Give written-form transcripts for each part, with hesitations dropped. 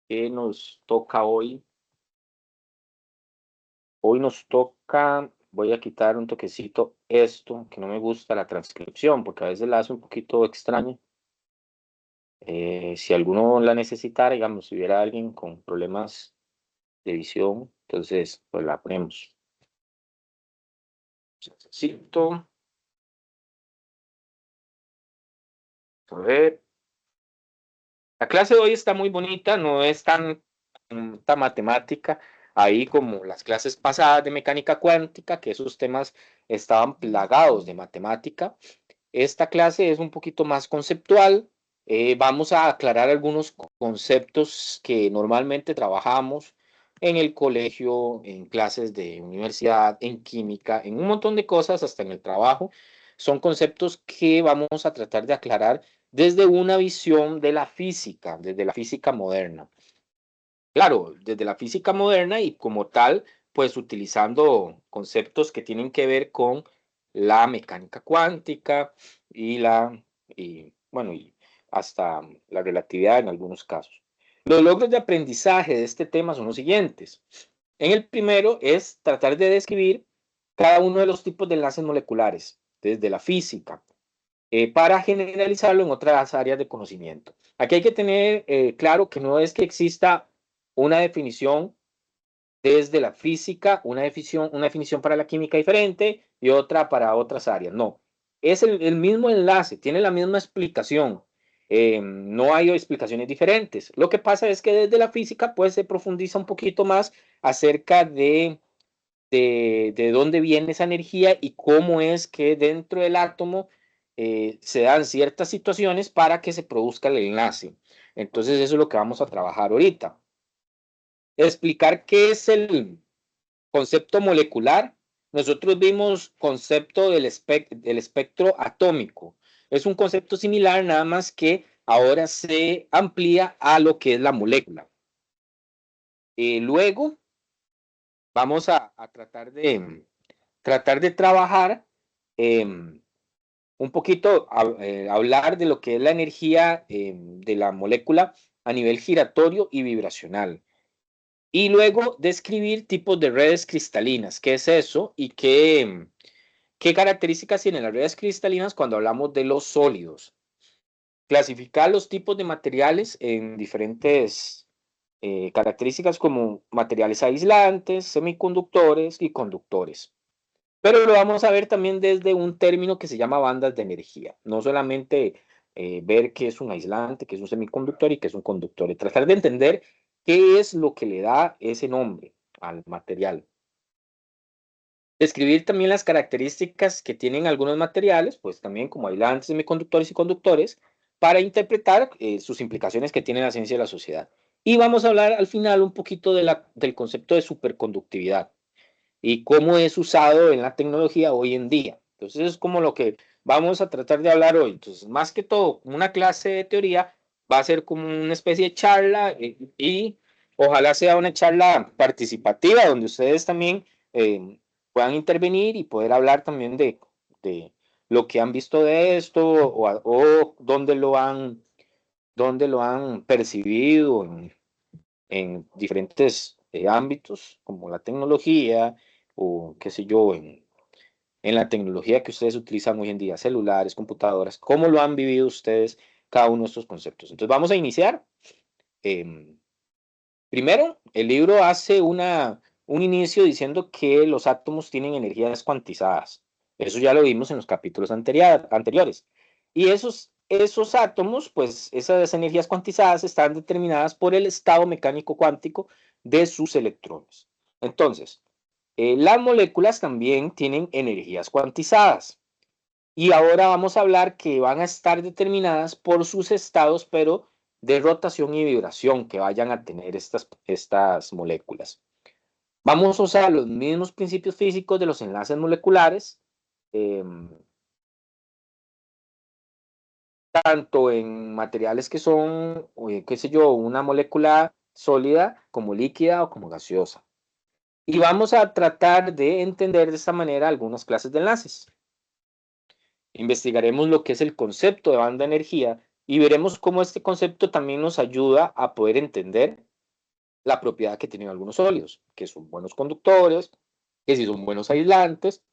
¿Qué nos toca hoy? Hoy nos toca, voy a quitar un toquecito esto, que no me gusta la transcripción, porque a veces la hace un poquito extraña. Si alguno la necesitara, digamos, si hubiera alguien con problemas de visión, entonces pues la ponemos. Necesito, a ver. La clase de hoy está muy bonita, no es tan matemática ahí como las clases pasadas de mecánica cuántica, que esos temas estaban plagados de matemática. Esta clase es un poquito más conceptual. Vamos a aclarar algunos conceptos que normalmente trabajamos en el colegio, en clases de universidad, en química, en un montón de cosas, hasta en el trabajo. Son conceptos que vamos a tratar de aclarar desde una visión de la física, desde la física moderna. Claro, desde la física moderna y como tal, pues utilizando conceptos que tienen que ver con la mecánica cuántica y bueno, y hasta la relatividad en algunos casos. Los logros de aprendizaje de este tema son los siguientes. En el primero es tratar de describir cada uno de los tipos de enlaces moleculares desde la física, para generalizarlo en otras áreas de conocimiento. Aquí hay que tener claro que no es que exista una definición desde la física, una definición para la química diferente y otra para otras áreas. No, es el mismo enlace, tiene la misma explicación. No hay explicaciones diferentes. Lo que pasa es que desde la física pues se profundiza un poquito más acerca de dónde viene esa energía y cómo es que dentro del átomo se dan ciertas situaciones para que se produzca el enlace. Entonces eso es lo que vamos a trabajar ahorita. Explicar qué es el concepto molecular. Nosotros vimos concepto del espectro atómico. Es un concepto similar, nada más que ahora se amplía a lo que es la molécula. Luego vamos a tratar de trabajar un poquito, hablar de lo que es la energía de la molécula a nivel giratorio y vibracional. Y luego describir tipos de redes cristalinas, qué es eso y qué características tienen las redes cristalinas cuando hablamos de los sólidos. Clasificar los tipos de materiales en diferentes características como materiales aislantes, semiconductores y conductores. Pero lo vamos a ver también desde un término que se llama bandas de energía. No solamente ver qué es un aislante, qué es un semiconductor y qué es un conductor. Y tratar de entender qué es lo que le da ese nombre al material. Describir también las características que tienen algunos materiales, pues también como aislantes, semiconductores y conductores, para interpretar sus implicaciones que tiene la ciencia y la sociedad. Y vamos a hablar al final un poquito del concepto de superconductividad y cómo es usado en la tecnología hoy en día. Entonces es como lo que vamos a tratar de hablar hoy. Entonces, más que todo, una clase de teoría va a ser como una especie de charla y ojalá sea una charla participativa donde ustedes también puedan intervenir y poder hablar también de lo que han visto de esto o dónde lo han percibido en diferentes ámbitos, como la tecnología o qué sé yo, en la tecnología que ustedes utilizan hoy en día, celulares, computadoras, cómo lo han vivido ustedes cada uno de estos conceptos. Entonces vamos a iniciar. Eh, Primero, el libro hace un inicio diciendo que los átomos tienen energías cuantizadas. Eso ya lo vimos en los capítulos anteriores. Y esos átomos, pues esas energías cuantizadas están determinadas por el estado mecánico cuántico de sus electrones. Entonces, las moléculas también tienen energías cuantizadas. Y ahora vamos a hablar que van a estar determinadas por sus estados, pero de rotación y vibración que vayan a tener estas moléculas. Vamos a usar los mismos principios físicos de los enlaces moleculares, eh, tanto en materiales que son, qué sé yo, una molécula sólida como líquida o como gaseosa. Y vamos a tratar de entender de esta manera algunas clases de enlaces. Investigaremos lo que es el concepto de banda de energía y veremos cómo este concepto también nos ayuda a poder entender la propiedad que tienen algunos sólidos, que son buenos conductores, que si son buenos aislantes,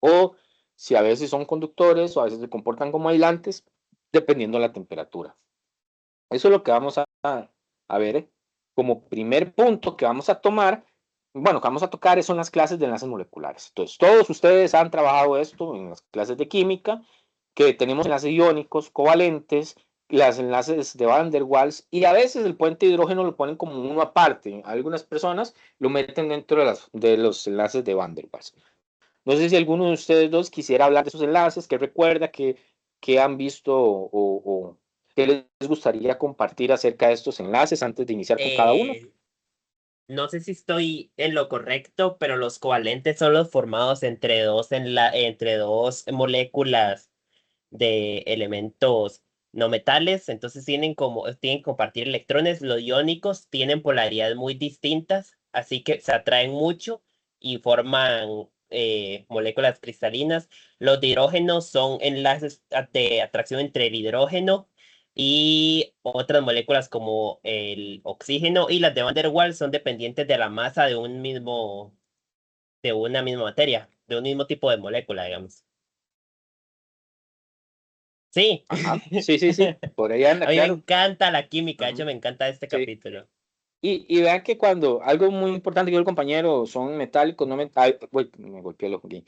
o si a veces son conductores o a veces se comportan como aislantes, dependiendo de la temperatura. Eso es lo que vamos a ver como primer punto que vamos a tomar. Bueno, que vamos a tocar son las clases de enlaces moleculares. Entonces, todos ustedes han trabajado esto en las clases de química, que tenemos enlaces iónicos, covalentes, los enlaces de Van der Waals, y a veces el puente de hidrógeno lo ponen como uno aparte. Algunas personas lo meten dentro de los enlaces de Van der Waals. No sé si alguno de ustedes dos quisiera hablar de esos enlaces, que recuerda, que han visto o qué les gustaría compartir acerca de estos enlaces antes de iniciar con cada uno. Eh, no sé si estoy en lo correcto, pero los covalentes son los formados entre dos moléculas de elementos no metales, entonces tienen que compartir electrones. Los iónicos tienen polaridades muy distintas, así que se atraen mucho y forman moléculas cristalinas. Los de hidrógeno son enlaces de atracción entre el hidrógeno y otras moléculas como el oxígeno, y las de Van der Waals son dependientes de la masa de una misma materia, de un mismo tipo de molécula, digamos. Sí. Ajá, sí, sí, sí, por ahí anda, A mí me claro. encanta la química, de Ajá, hecho me encanta este sí. capítulo. Y vean que cuando algo muy importante que el compañero son metálicos, no metálicos, me golpeé el ojo aquí.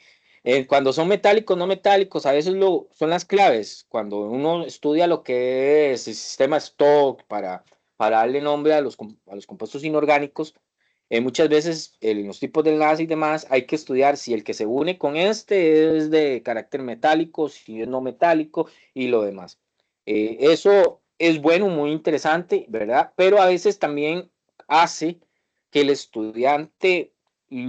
Cuando son metálicos, no metálicos, a veces son las claves. Cuando uno estudia lo que es el sistema Stock para darle nombre a los compuestos inorgánicos, muchas veces en los tipos de enlace y demás hay que estudiar si el que se une con este es de carácter metálico, si es no metálico y lo demás. Eso es bueno, muy interesante, ¿verdad? Pero a veces también hace que el estudiante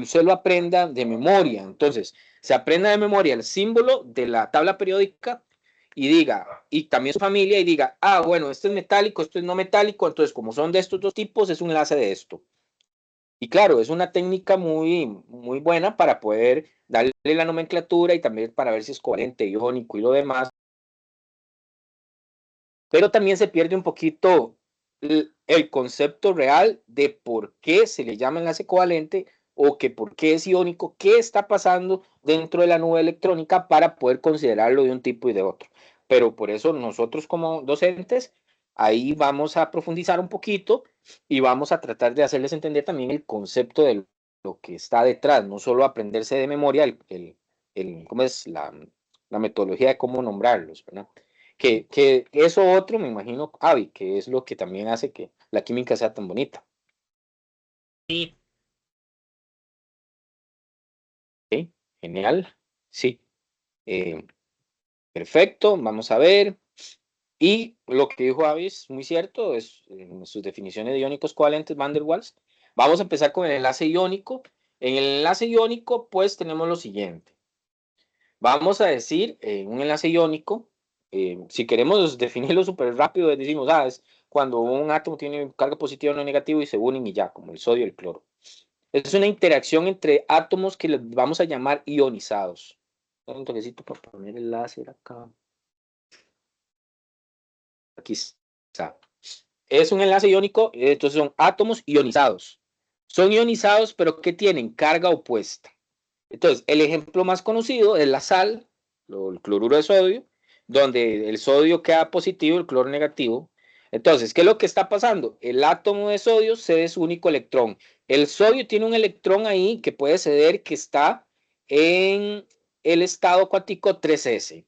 se lo aprenda de memoria. Entonces, se aprenda de memoria el símbolo de la tabla periódica y diga, y también su familia, y diga, ah, bueno, este es metálico, esto es no metálico, entonces como son de estos dos tipos, es un enlace de esto. Y claro, es una técnica muy, muy buena para poder darle la nomenclatura y también para ver si es covalente, iónico y lo demás, pero también se pierde un poquito el concepto real de por qué se le llama enlace covalente o que por qué es iónico, qué está pasando dentro de la nube electrónica para poder considerarlo de un tipo y de otro. Pero por eso nosotros como docentes, ahí vamos a profundizar un poquito y vamos a tratar de hacerles entender también el concepto de lo que está detrás, no solo aprenderse de memoria cómo es la metodología de cómo nombrarlos, ¿verdad? Que eso otro, me imagino, Avi, que es lo que también hace que la química sea tan bonita. Sí, ¿Ok? Genial. Sí. Eh, perfecto. Vamos a ver. Y lo que dijo Avi es muy cierto, es en sus definiciones de iónicos covalentes Van der Waals. Vamos a empezar con el enlace iónico. En el enlace iónico, pues tenemos lo siguiente. Vamos a decir, un enlace iónico, si queremos definirlo súper rápido, decimos, es cuando un átomo tiene carga positiva o negativa y se unen y ya, como el sodio y el cloro. Es una interacción entre átomos que les vamos a llamar ionizados. Un toquecito para poner el láser acá. Aquí está. Es un enlace iónico, entonces son átomos ionizados. Son ionizados, pero que tienen carga opuesta. Entonces, el ejemplo más conocido es la sal, el cloruro de sodio, donde el sodio queda positivo, el cloro negativo. Entonces, ¿qué es lo que está pasando? El átomo de sodio cede su único electrón. El sodio tiene un electrón ahí que puede ceder, que está en el estado cuántico 3s.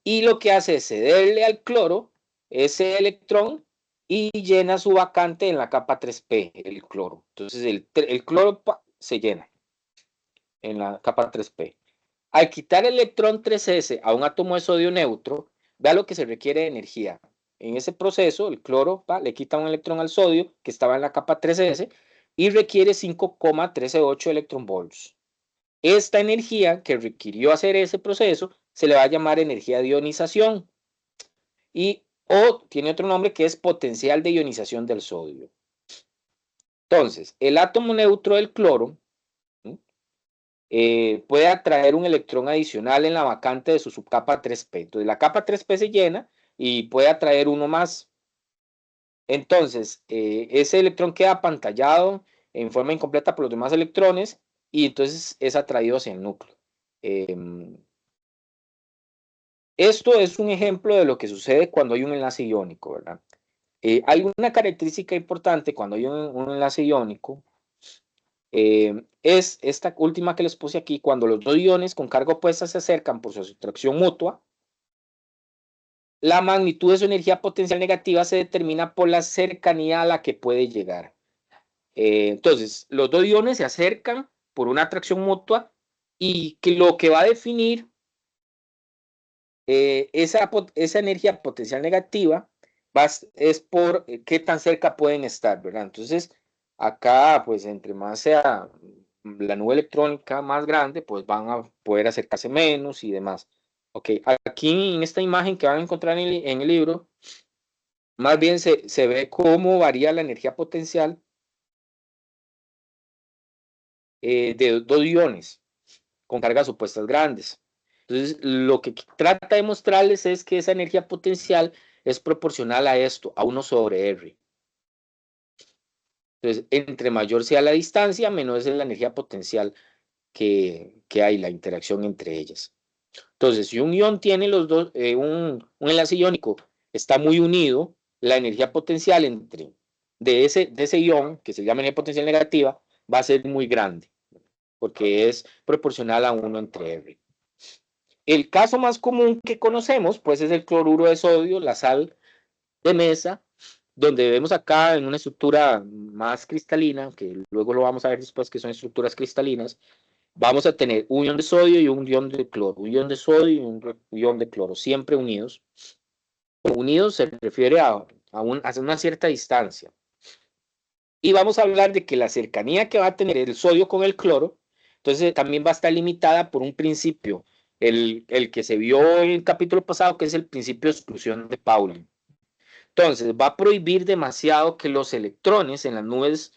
Y lo que hace es cederle al cloro ese electrón y llena su vacante en la capa 3p, el cloro. Entonces, el cloro se llena en la capa 3p. Al quitar el electrón 3s a un átomo de sodio neutro, vea lo que se requiere de energía. En ese proceso, el cloro le quita un electrón al sodio que estaba en la capa 3s y requiere 5,138 electronvolts. Esta energía que requirió hacer ese proceso se le va a llamar energía de ionización y o tiene otro nombre que es potencial de ionización del sodio. Entonces, el átomo neutro del cloro puede atraer un electrón adicional en la vacante de su subcapa 3p. Entonces, la capa 3p se llena, y puede atraer uno más. Entonces, ese electrón queda apantallado en forma incompleta por los demás electrones y entonces es atraído hacia el núcleo. Esto es un ejemplo de lo que sucede cuando hay un enlace iónico, ¿verdad? Hay una característica importante cuando hay un enlace iónico, es esta última que les puse aquí, cuando los dos iones con carga opuesta se acercan por su atracción mutua, la magnitud de su energía potencial negativa se determina por la cercanía a la que puede llegar. Entonces, los dos iones se acercan por una atracción mutua y que lo que va a definir esa energía potencial negativa es por qué tan cerca pueden estar, ¿verdad? Entonces, acá, pues, entre más sea la nube electrónica más grande, pues van a poder acercarse menos y demás. Ok, aquí en esta imagen que van a encontrar en el libro, más bien se ve cómo varía la energía potencial de dos iones con cargas opuestas grandes. Entonces, lo que trata de mostrarles es que esa energía potencial es proporcional a esto, a 1 sobre R. Entonces, entre mayor sea la distancia, menor es la energía potencial que hay, la interacción entre ellas. Entonces, si un ion tiene los dos, un enlace iónico está muy unido, la energía potencial de ese ion, que se llama energía potencial negativa, va a ser muy grande, porque es proporcional a 1 entre R. El caso más común que conocemos, pues, es el cloruro de sodio, la sal de mesa, donde vemos acá en una estructura más cristalina, que luego lo vamos a ver después que son estructuras cristalinas, vamos a tener un ion de sodio y un ion de cloro, un ion de sodio y un ion de cloro, siempre unidos. Unidos se refiere a una cierta distancia. Y vamos a hablar de que la cercanía que va a tener el sodio con el cloro, entonces también va a estar limitada por un principio, el que se vio en el capítulo pasado, que es el principio de exclusión de Pauli. Entonces, va a prohibir demasiado que los electrones en las nubes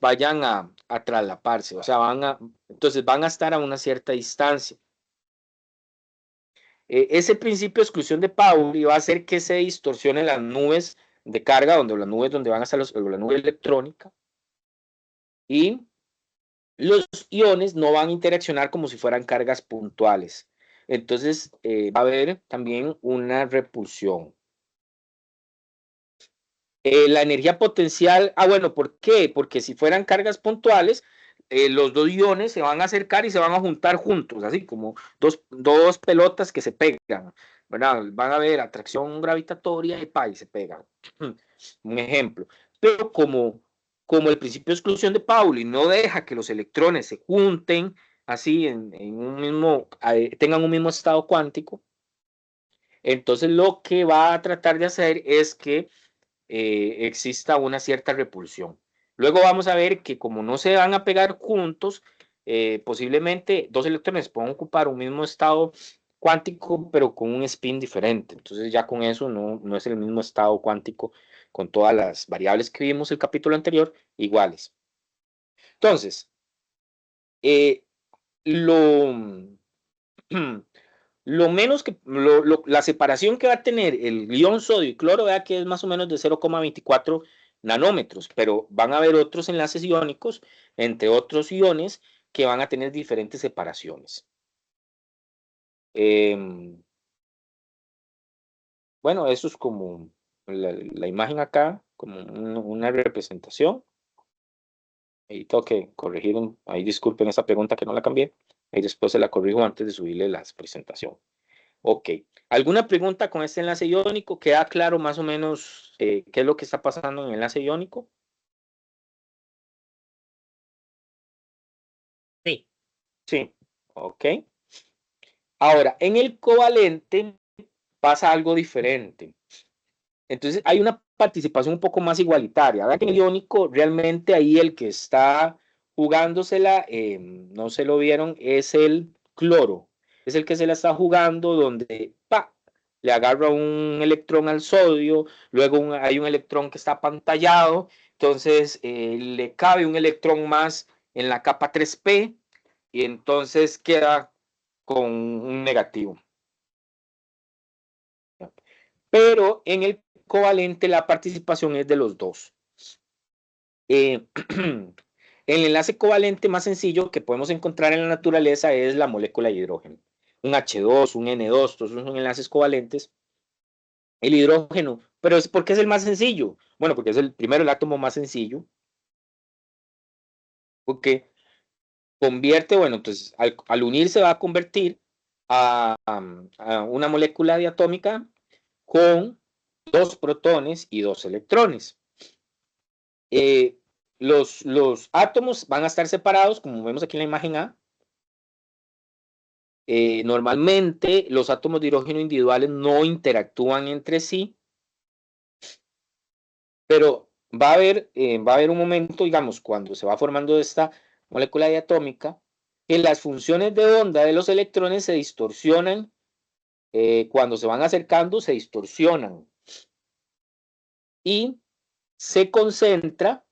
vayan a traslaparse, o sea, entonces van a estar a una cierta distancia. Ese principio de exclusión de Pauli va a hacer que se distorsionen las nubes de carga, donde las nubes donde van a estar la nube electrónica, y los iones no van a interaccionar como si fueran cargas puntuales. Entonces, va a haber también una repulsión. La energía potencial, bueno, ¿por qué? Porque si fueran cargas puntuales, los dos iones se van a acercar y se van a juntar juntos, así como dos pelotas que se pegan, ¿verdad? Van a haber atracción gravitatoria y se pegan. Un ejemplo. Pero como el principio de exclusión de Pauli no deja que los electrones se junten así en un mismo, tengan un mismo estado cuántico, entonces lo que va a tratar de hacer es que exista una cierta repulsión. Luego vamos a ver que como no se van a pegar juntos, posiblemente dos electrones puedan ocupar un mismo estado cuántico, pero con un spin diferente. Entonces ya con eso no es el mismo estado cuántico con todas las variables que vimos el capítulo anterior iguales. Entonces, eh, lo, lo menos que la separación que va a tener el ion sodio y cloro, vea que es más o menos de 0,24 nanómetros, pero van a haber otros enlaces iónicos, entre otros iones, que van a tener diferentes separaciones. Bueno, eso es como la imagen acá, como una representación. Ahí tengo que corregir, ahí disculpen esa pregunta que no la cambié, ahí después se la corrijo antes de subirle la presentación. Ok. ¿Alguna pregunta con este enlace iónico? ¿Queda claro más o menos qué es lo que está pasando en el enlace iónico? Sí. Sí. Ok. Ahora, en el covalente pasa algo diferente. Entonces, hay una participación un poco más igualitaria. ¿Verdad? Que en el iónico, realmente ahí el que está jugándosela, no se lo vieron, es el cloro. Es el que se la está jugando donde le agarra un electrón al sodio, luego hay un electrón que está apantallado, entonces le cabe un electrón más en la capa 3p y entonces queda con un negativo. pero en el covalente la participación es de los dos. El enlace covalente más sencillo que podemos encontrar en la naturaleza es la molécula de hidrógeno. Un H2, un N2, todos son enlaces covalentes. El hidrógeno, pero ¿por qué es el más sencillo? Bueno, porque es primero el átomo más sencillo, porque convierte, bueno, entonces al unirse va a convertir a una molécula diatómica con 2 protones y 2 electrones. Eh, los átomos van a estar separados, como vemos aquí en la imagen A. Normalmente los átomos de hidrógeno individuales no interactúan entre sí, pero va a haber un momento, digamos, cuando se va formando esta molécula diatómica, que las funciones de onda de los electrones se distorsionan, cuando se van acercando se distorsionan y se concentra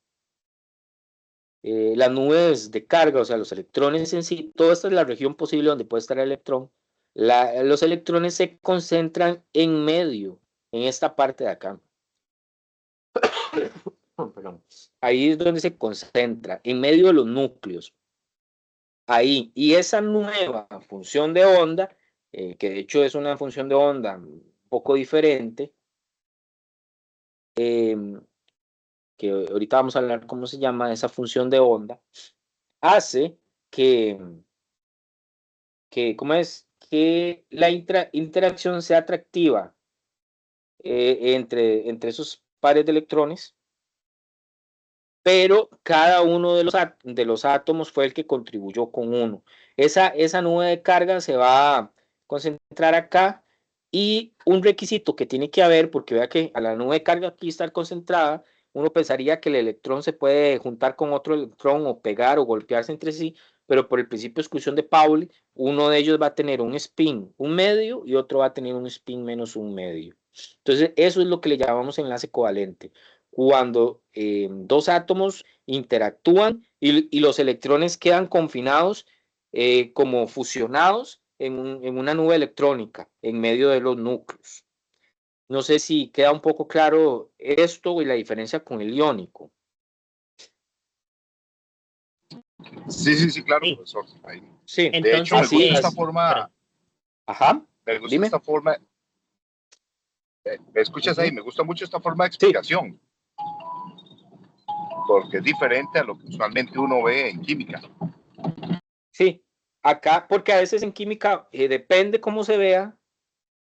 las nubes de carga, o sea, los electrones en sí, toda esta es la región posible donde puede estar el electrón. Los electrones se concentran en medio, en esta parte de acá. Perdón. Ahí es donde se concentra, en medio de los núcleos. Ahí. Y esa nueva función de onda, que de hecho es una función de onda un poco diferente, eh, que ahorita vamos a hablar cómo se llama esa función de onda, hace que, ¿cómo es? Que la interacción sea atractiva, entre esos pares de electrones, pero cada uno de los átomos fue el que contribuyó con uno. Esa nube de carga se va a concentrar acá, y un requisito que tiene que haber, porque vea que a la nube de carga aquí estar concentrada, uno pensaría que el electrón se puede juntar con otro electrón o pegar o golpearse entre sí, pero por el principio de exclusión de Pauli, uno de ellos va a tener un spin, un medio, y otro va a tener un spin menos un medio. Entonces, eso es lo que le llamamos enlace covalente, cuando dos átomos interactúan y los electrones quedan confinados, como fusionados en una nube electrónica en medio de los núcleos. No sé si queda un poco claro esto y la diferencia con el iónico. Sí, sí, sí, claro, Sí. profesor. Ahí. Sí, De hecho, me Entonces, gusta esta así, forma, perdón. ajá, me gusta dime. esta forma, me escuchas ahí, Ujú. me gusta mucho esta forma de Sí, explicación, porque es diferente a lo que usualmente uno ve en química. sí. Acá, porque a veces en química, depende cómo se vea,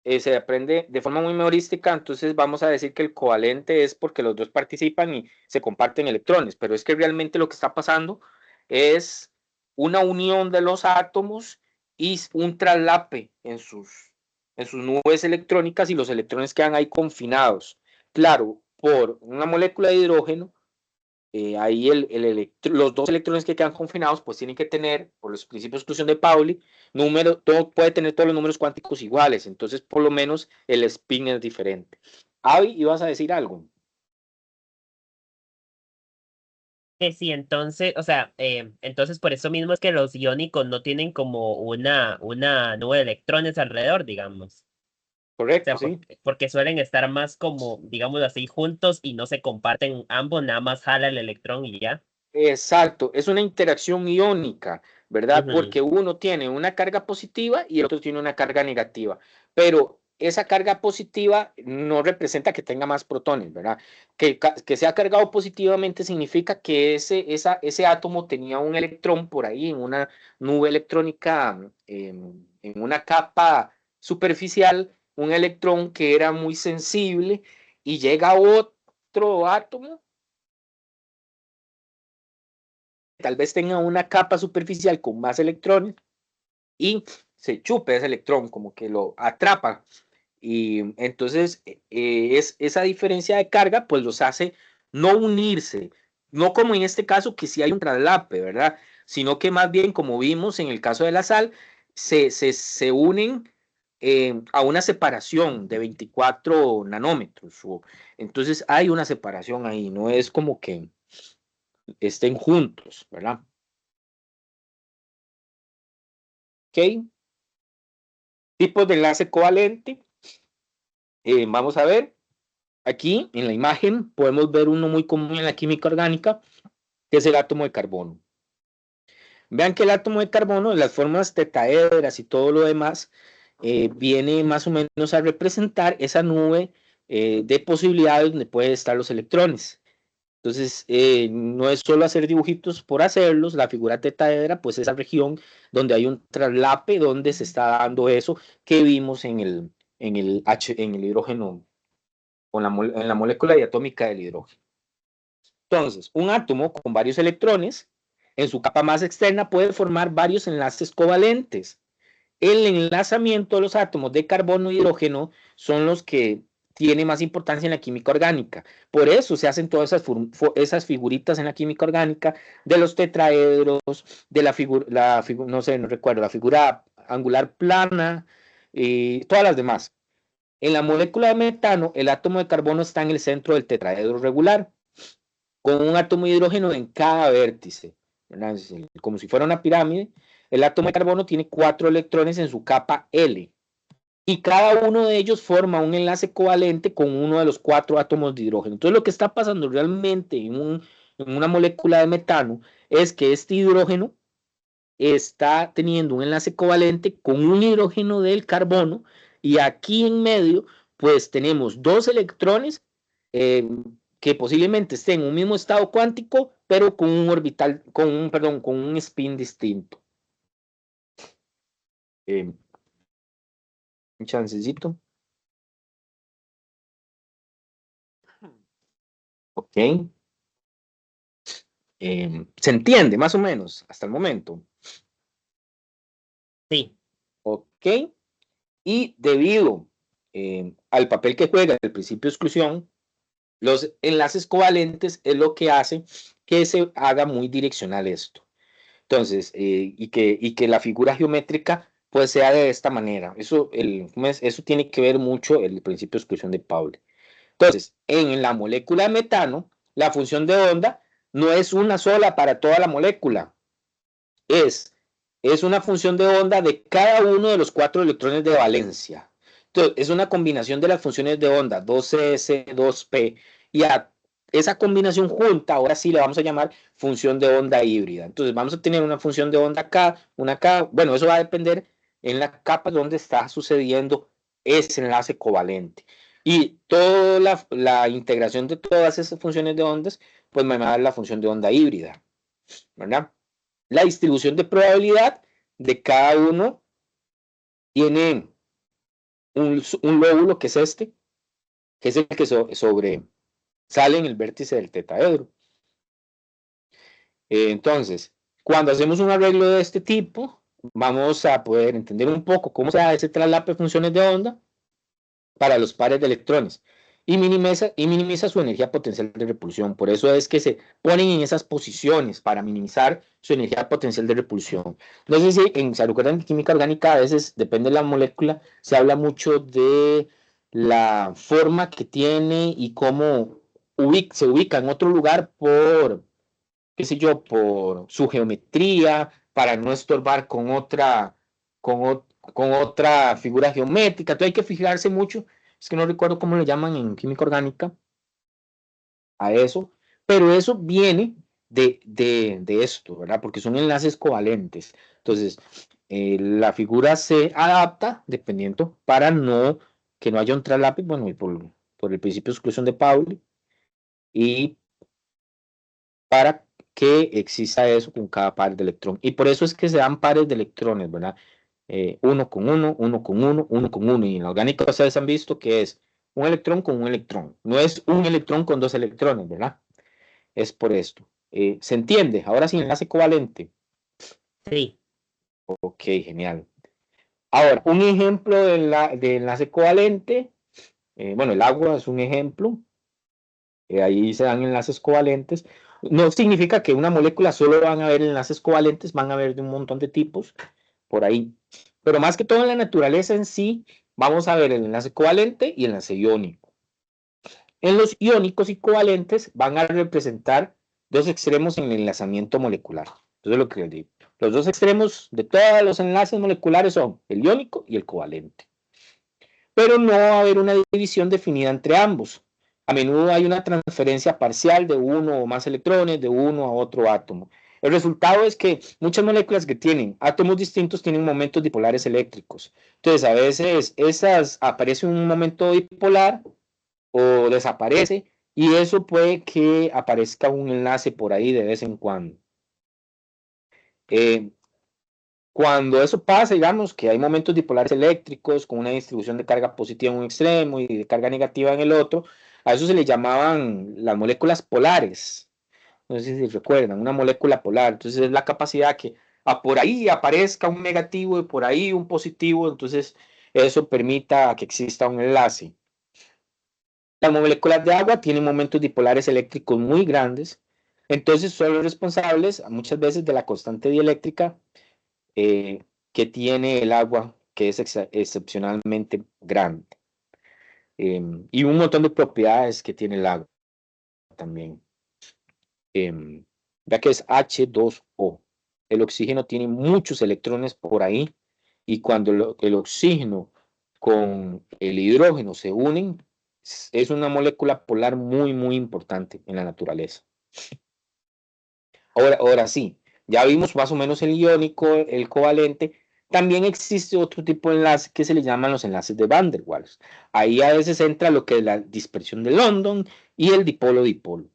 se aprende de forma muy memorística, entonces vamos a decir que el covalente es porque los dos participan y se comparten electrones, pero es que realmente lo que está pasando es una unión de los átomos y un traslape en sus nubes electrónicas, y los electrones quedan ahí confinados. Claro, por una molécula de hidrógeno, ahí los dos electrones que quedan confinados, pues tienen que tener, por los principios de exclusión de Pauli, todo puede tener todos los números cuánticos iguales, entonces por lo menos el spin es diferente. Avi, ibas a decir algo. Que sí, entonces, o sea, entonces por eso mismo es que los iónicos no tienen como una nube de electrones alrededor, digamos. O Correcto, sea, sí. porque suelen estar más como, digamos así, juntos y no se comparten ambos, nada más jala el electrón y ya. Exacto, es una interacción iónica, ¿verdad? Ujú. Porque uno tiene una carga positiva y el otro tiene una carga negativa, pero esa carga positiva no representa que tenga más protones, ¿verdad? Que sea cargado positivamente significa que ese átomo tenía un electrón por ahí en una nube electrónica, en una capa superficial, un electrón que era muy sensible, y llega otro átomo, tal vez tenga una capa superficial con más electrones, y se chupe ese electrón, como que lo atrapa. Y entonces, es esa diferencia de carga, pues los hace no unirse, no como en este caso que sí hay un traslape, ¿verdad? Sino que más bien, como vimos en el caso de la sal, se unen, a una separación de 24 nanómetros. Entonces hay una separación ahí, no es como que estén juntos, ¿verdad? ¿Ok? Tipos de enlace covalente. Vamos a ver, aquí en la imagen podemos ver uno muy común en la química orgánica, que es el átomo de carbono. Vean que el átomo de carbono, las formas tetraedras y todo lo demás, viene más o menos a representar esa nube de posibilidades donde pueden estar los electrones. Entonces, no es solo hacer dibujitos por hacerlos, la figura tetraedra, pues esa región donde hay un traslape, donde se está dando eso que vimos en el hidrógeno, en la molécula diatómica del hidrógeno. Entonces, un átomo con varios electrones en su capa más externa puede formar varios enlaces covalentes. El enlazamiento de los átomos de carbono y hidrógeno son los que tienen más importancia en la química orgánica. Por eso se hacen todas esas figuritas en la química orgánica de los tetraedros, de no sé, no recuerdo, la figura angular plana y todas las demás. En la molécula de metano, el átomo de carbono está en el centro del tetraedro regular, con un átomo de hidrógeno en cada vértice, ¿verdad? Como si fuera una pirámide. El átomo de carbono tiene 4 electrones en su capa L y cada uno de ellos forma un enlace covalente con uno de los 4 átomos de hidrógeno. Entonces lo que está pasando realmente en una molécula de metano es que este hidrógeno está teniendo un enlace covalente con un hidrógeno del carbono y aquí en medio pues tenemos 2 electrones eh, que posiblemente estén en un mismo estado cuántico pero con un orbital, perdón, con un spin distinto. Un chancecito. Ok. ¿Se entiende más o menos hasta el momento? Sí. Ok. Y debido al papel que juega el principio de exclusión, los enlaces covalentes es lo que hace que se haga muy direccional esto. Entonces, y que la figura geométrica pues sea de esta manera. Eso tiene que ver mucho el principio de exclusión de Pauli. Entonces, en la molécula de metano, la función de onda no es una sola para toda la molécula, es, es una función de onda de cada uno de los 4 electrones de valencia. Entonces, es una combinación de las funciones de onda 2s, 2p, y a esa combinación junta, ahora sí le vamos a llamar función de onda híbrida. Entonces, vamos a tener una función de onda acá, una acá. Bueno, eso va a depender en la capa donde está sucediendo ese enlace covalente. Y toda la integración de todas esas funciones de ondas, pues me va a dar la función de onda híbrida, ¿verdad? La distribución de probabilidad de cada uno tiene un lóbulo que es este, que es el que sobresale en el vértice del tetraedro. Entonces, cuando hacemos un arreglo de este tipo, vamos a poder entender un poco cómo se da ese traslape de funciones de onda para los pares de electrones y minimiza su energía potencial de repulsión. Por eso es que se ponen en esas posiciones para minimizar su energía potencial de repulsión. No sé si ¿se recuerdan que química orgánica a veces, depende de la molécula, se habla mucho de la forma que tiene y cómo se ubica en otro lugar por, qué sé yo, por su geometría, para no estorbar con otra figura geométrica. Entonces hay que fijarse mucho, es que no recuerdo cómo le llaman en química orgánica a eso, pero eso viene de esto, ¿verdad? Porque son enlaces covalentes. Entonces, la figura se adapta dependiendo para que no haya un traslape, bueno, y por el principio de exclusión de Pauli, y para que exista eso con cada par de electrón. Y por eso es que se dan pares de electrones, ¿verdad? Uno con uno, uno con uno, uno con uno. Y en la orgánica ustedes han visto que es un electrón con un electrón. No es un electrón con 2 electrones, ¿verdad? Es por esto. ¿Se entiende? Ahora sí, enlace covalente. Sí. Ok, genial. Ahora, un ejemplo de enlace covalente. Bueno, el agua es un ejemplo. Ahí se dan enlaces covalentes. No significa que una molécula solo van a haber enlaces covalentes, van a haber de un montón de tipos por ahí. Pero más que todo en la naturaleza en sí, vamos a ver el enlace covalente y el enlace iónico. En los iónicos y covalentes van a representar 2 extremos en el enlazamiento molecular. Entonces, lo que les digo, los 2 extremos de todos los enlaces moleculares son el iónico y el covalente. pero no va a haber una división definida entre ambos. A menudo hay una transferencia parcial de uno o más electrones de uno a otro átomo. El resultado es que muchas moléculas que tienen átomos distintos tienen momentos dipolares eléctricos. Entonces, a veces esas aparece un momento dipolar o desaparece, y eso puede que aparezca un enlace por ahí de vez en cuando. Eh, Cuando eso pasa, digamos que hay momentos dipolares eléctricos con una distribución de carga positiva en un extremo y de carga negativa en el otro, a eso se le llamaban las moléculas polares. No sé si recuerdan, una molécula polar. Entonces es la capacidad que por ahí aparezca un negativo y por ahí un positivo, entonces eso permita que exista un enlace. Las moléculas de agua tienen momentos dipolares eléctricos muy grandes, entonces son los responsables muchas veces de la constante dieléctrica eh, que tiene el agua, que es excepcionalmente grande. Y un montón de propiedades que tiene el agua también. Ya que es H2O. El oxígeno tiene muchos electrones por ahí, y cuando el oxígeno con el hidrógeno se unen, es una molécula polar muy, muy importante en la naturaleza. Ahora sí, ya vimos más o menos el iónico, el covalente. También existe otro tipo de enlace que se le llaman los enlaces de Van der Waals. Ahí a veces entra lo que es la dispersión de London y el dipolo-dipolo.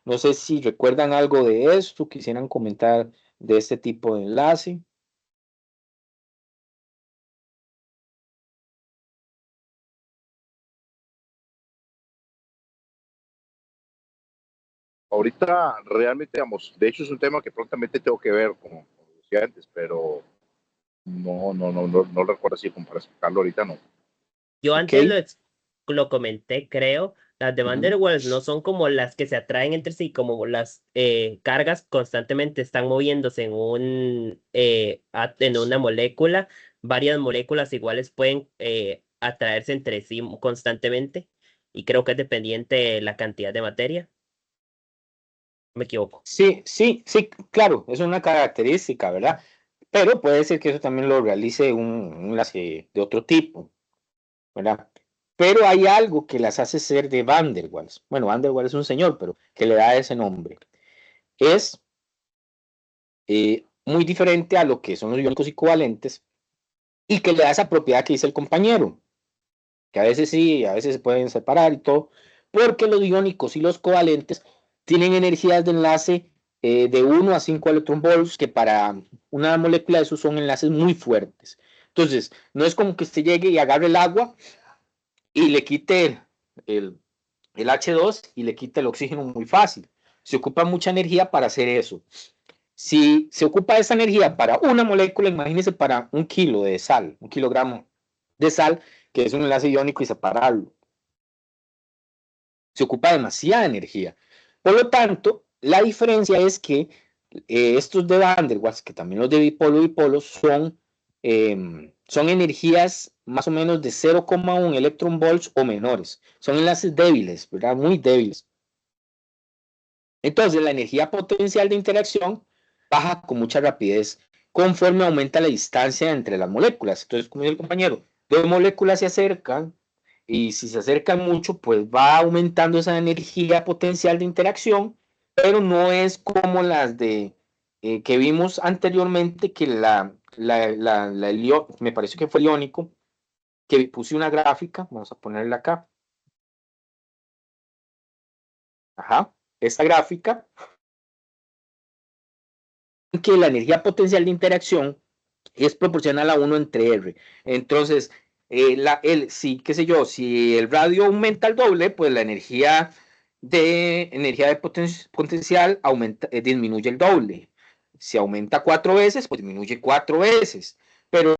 No sé si recuerdan algo de esto, quisieran comentar de este tipo de enlace. Ahorita realmente, digamos, de hecho es un tema que prontamente tengo que ver, como decía antes, pero no recuerdo si para explicarlo ahorita no. Yo Ok. antes lo comenté, creo. Las de Van Ujú. der Waals no son como las que se atraen entre sí, como las cargas constantemente están moviéndose en en una molécula. Varias moléculas iguales pueden atraerse entre sí constantemente, y creo que es dependiente de la cantidad de materia. Me equivoco. Sí, sí, sí, claro, es una característica, ¿verdad? Pero puede ser que eso también lo realice un enlace de otro tipo, ¿verdad? Pero hay algo que las hace ser de Van der Waals. Bueno, Van der Waals es un señor, pero que le da ese nombre. Es muy diferente a lo que son los iónicos y covalentes, y que le da esa propiedad que dice el compañero, que a veces sí, a veces se pueden separar y todo, porque los iónicos y los covalentes tienen energías de enlace de 1 a 5 electronvolts, que para una molécula de esos son enlaces muy fuertes. Entonces, no es como que usted llegue y agarre el agua y le quite el, el H2 y le quite el oxígeno muy fácil. Se ocupa mucha energía para hacer eso. Si se ocupa esa energía para una molécula, imagínese para un kilo de sal, un kilogramo de sal, que es un enlace iónico, y separarlo. Se ocupa demasiada energía. Por lo tanto, la diferencia es que estos de Van der Waals, que también los de dipolo-dipolo, son energías más o menos de 0,1 electronvolts o menores. Son enlaces débiles, ¿verdad? Muy débiles. Entonces, la energía potencial de interacción baja con mucha rapidez conforme aumenta la distancia entre las moléculas. Entonces, como dice el compañero, dos moléculas se acercan, y si se acercan mucho, pues va aumentando esa energía potencial de interacción, pero no es como las de que vimos anteriormente, que me parece que fue iónico, que puse una gráfica, vamos a ponerla acá. Ajá, esta gráfica, que la energía potencial de interacción es proporcional a 1 entre R. Entonces, si, qué sé yo, si el radio aumenta al doble, pues la energía de potencial aumenta, disminuye el doble. Si aumenta 4 veces, pues disminuye 4 veces. Pero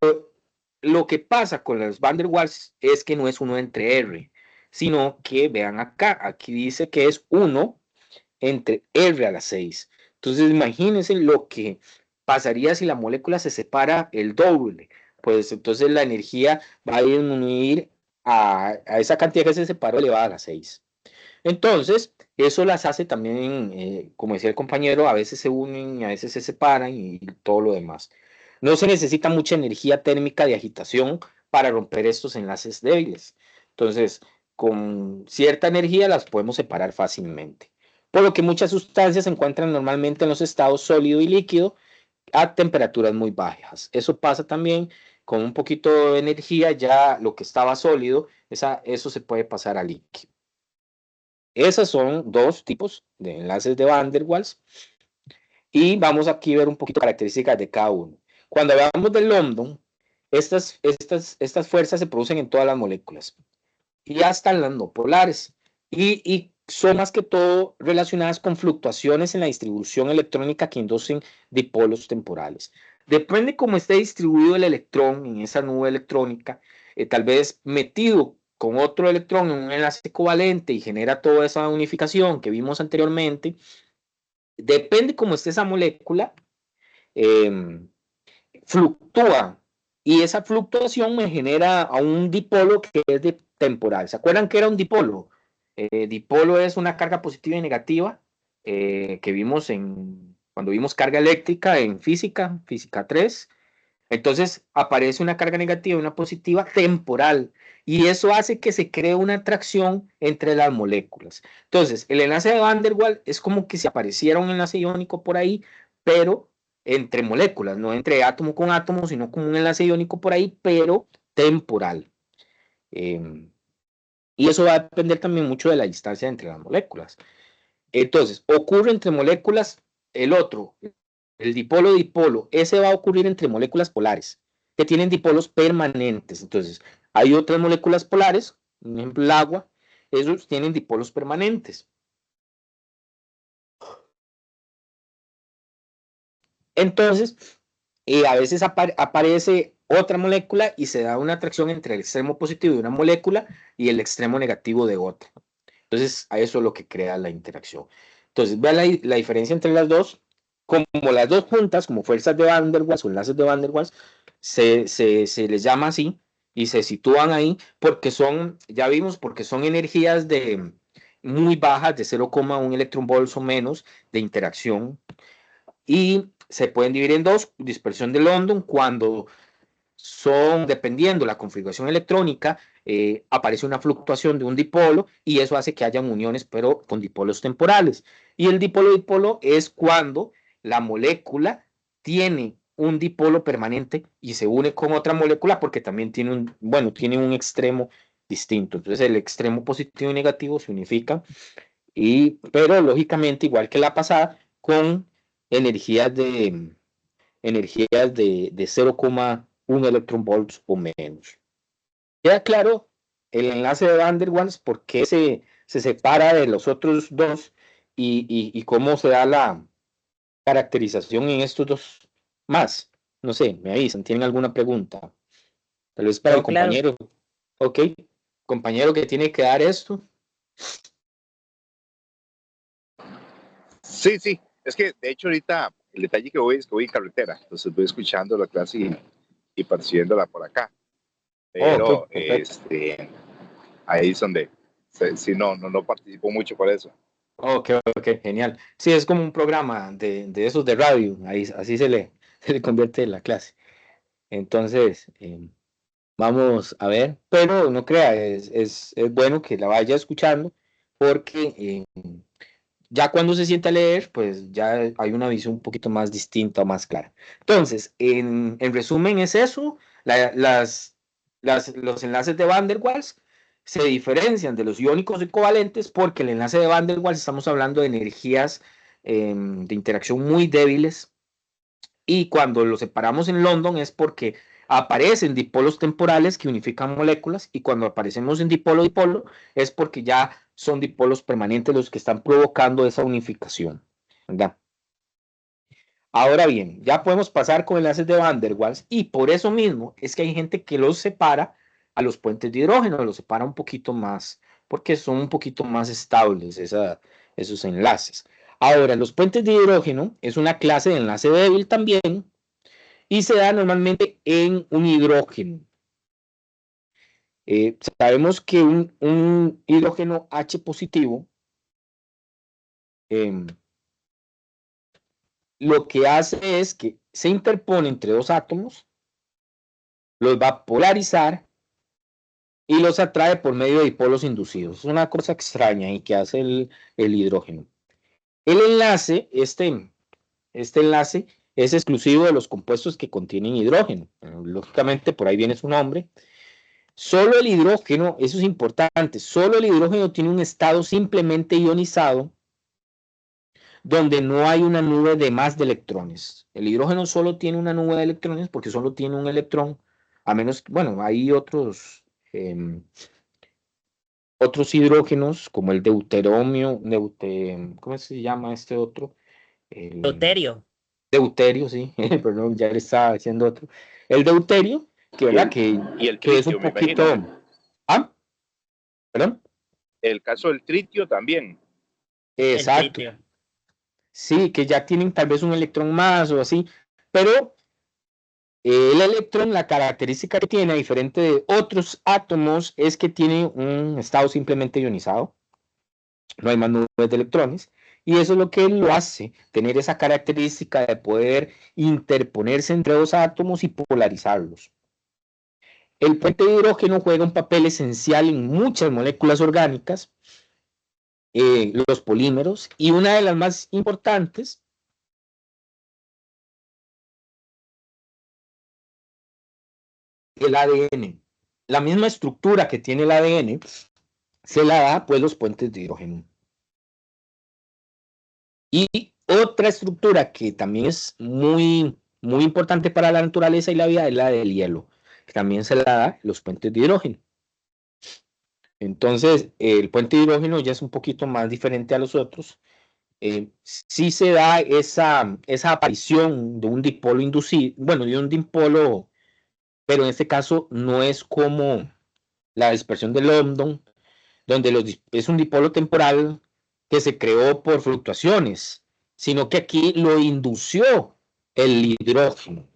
lo que pasa con los Van der Waals es que no es 1 entre R, sino que, vean acá, aquí dice que es 1 entre R a la 6. Entonces, imagínense lo que pasaría si la molécula se separa el doble. Pues entonces la energía va a disminuir a esa cantidad que se separó elevada a la 6. Entonces, eso las hace también, como decía el compañero, a veces se unen, a veces se separan y todo lo demás. No se necesita mucha energía térmica de agitación para romper estos enlaces débiles. Entonces, con cierta energía las podemos separar fácilmente. Por lo que muchas sustancias se encuentran normalmente en los estados sólido y líquido a temperaturas muy bajas. Eso pasa también con un poquito de energía, ya lo que estaba sólido, eso se puede pasar a líquido. Esos son dos tipos de enlaces de Van der Waals. Y vamos aquí a ver un poquito características de cada uno. Cuando hablamos de London, estas fuerzas se producen en todas las moléculas y hasta en las no polares. Y son más que todo relacionadas con fluctuaciones en la distribución electrónica que inducen dipolos temporales. Depende cómo esté distribuido el electrón en esa nube electrónica, tal vez metido con otro electrón en un enlace covalente y genera toda esa unificación que vimos anteriormente. Depende cómo esté esa molécula, fluctúa y esa fluctuación me genera a un dipolo que es de temporal. ¿Se acuerdan que era un dipolo? Dipolo es una carga positiva y negativa que vimos cuando vimos carga eléctrica en física 3. Entonces aparece una carga negativa y una positiva temporal y eso hace que se cree una atracción entre las moléculas. Entonces, el enlace de Van der Waals es como que si apareciera un enlace iónico por ahí, pero entre moléculas, no entre átomo con átomo, sino como un enlace iónico por ahí, pero temporal. Y eso va a depender también mucho de la distancia entre las moléculas. Entonces, ocurre entre moléculas el otro, el dipolo-dipolo, ese va a ocurrir entre moléculas polares, que tienen dipolos permanentes. Entonces, hay otras moléculas polares, por ejemplo, el agua, esos tienen dipolos permanentes. Entonces, a veces aparece otra molécula y se da una atracción entre el extremo positivo de una molécula y el extremo negativo de otra. Entonces, a eso es lo que crea la interacción. Entonces, vean la diferencia entre las dos. Como las dos juntas, como fuerzas de Van der Waals o enlaces de Van der Waals, se les llama así y se sitúan ahí porque son, ya vimos, porque son energías muy bajas, de 0,1 electronvolts o menos de interacción. Y se pueden dividir en dos, dispersión de London, cuando son, dependiendo la configuración electrónica, aparece una fluctuación de un dipolo y eso hace que hayan uniones, pero con dipolos temporales. Y el dipolo-dipolo es cuando la molécula tiene un dipolo permanente y se une con otra molécula porque también tiene un extremo distinto. Entonces el extremo positivo y negativo se unifican, pero lógicamente, igual que la pasada, con energías de 0,1 electronvolts o menos. Queda claro el enlace de Van der Waals, por qué se separa de los otros dos y cómo se da la caracterización en estos dos más. No sé, me avisan, ¿tienen alguna pregunta? Tal vez para el No, claro. compañero. Ok, compañero que tiene que dar esto. Sí, sí. Es que, de hecho, ahorita el detalle que voy es que voy en carretera. Entonces voy escuchando la clase y percibiéndola por acá. Pero, Ok, perfecto. ahí es donde, sí, no participo mucho por eso. Ok, genial. Sí, es como un programa de esos de radio, ahí, así se le convierte en la clase. Entonces, vamos a ver, pero no crea, es bueno que la vaya escuchando porque ya cuando se sienta a leer, pues ya hay una visión un poquito más distinta o más clara. Entonces, en resumen es eso, los enlaces de Van der Waals se diferencian de los iónicos y covalentes porque el enlace de Van der Waals estamos hablando de energías de interacción muy débiles y cuando lo separamos en London es porque aparecen dipolos temporales que unifican moléculas y cuando aparecemos en dipolo-dipolo es porque ya son dipolos permanentes los que están provocando esa unificación, ¿verdad? Ahora bien, ya podemos pasar con enlaces de Van der Waals y por eso mismo es que hay gente que los separa a los puentes de hidrógeno, los separa un poquito más porque son un poquito más estables esos enlaces. Ahora, los puentes de hidrógeno es una clase de enlace débil también y se da normalmente en un hidrógeno. Sabemos que un hidrógeno H positivo lo que hace es que se interpone entre dos átomos, los va a polarizar y los atrae por medio de dipolos inducidos. Es una cosa extraña y que hace el hidrógeno. El enlace, este enlace es exclusivo de los compuestos que contienen hidrógeno. Lógicamente, por ahí viene su nombre. Solo el hidrógeno, eso es importante, solo el hidrógeno tiene un estado simplemente ionizado donde no hay una nube de más de electrones. El hidrógeno solo tiene una nube de electrones porque solo tiene un electrón, a menos, bueno, hay otros hidrógenos como el deuteromio, ¿cómo se llama este otro? El Deuterio. deuterio, sí, perdón, ya le estaba diciendo otro. El deuterio, que, ¿verdad? Y el Que es un tritio, me poquito... imagino. ¿Ah? ¿Perdón? El caso del tritio también. El Exacto. tritio. Sí, que ya tienen tal vez un electrón más o así, pero el electrón, la característica que tiene, a diferente de otros átomos, es que tiene un estado simplemente ionizado, no hay más nubes de electrones, y eso es lo que lo hace tener esa característica de poder interponerse entre dos átomos y polarizarlos. El puente de hidrógeno juega un papel esencial en muchas moléculas orgánicas, los polímeros, y una de las más importantes, el ADN. La misma estructura que tiene el ADN se la da pues los puentes de hidrógeno. Y otra estructura que también es muy, muy importante para la naturaleza y la vida es la del hielo, que también se la da los puentes de hidrógeno. Entonces, el puente de hidrógeno ya es un poquito más diferente a los otros. Sí se da esa aparición de un dipolo inducido, bueno, de un dipolo, pero en este caso no es como la dispersión de London, donde es un dipolo temporal que se creó por fluctuaciones, sino que aquí lo indució el hidrógeno.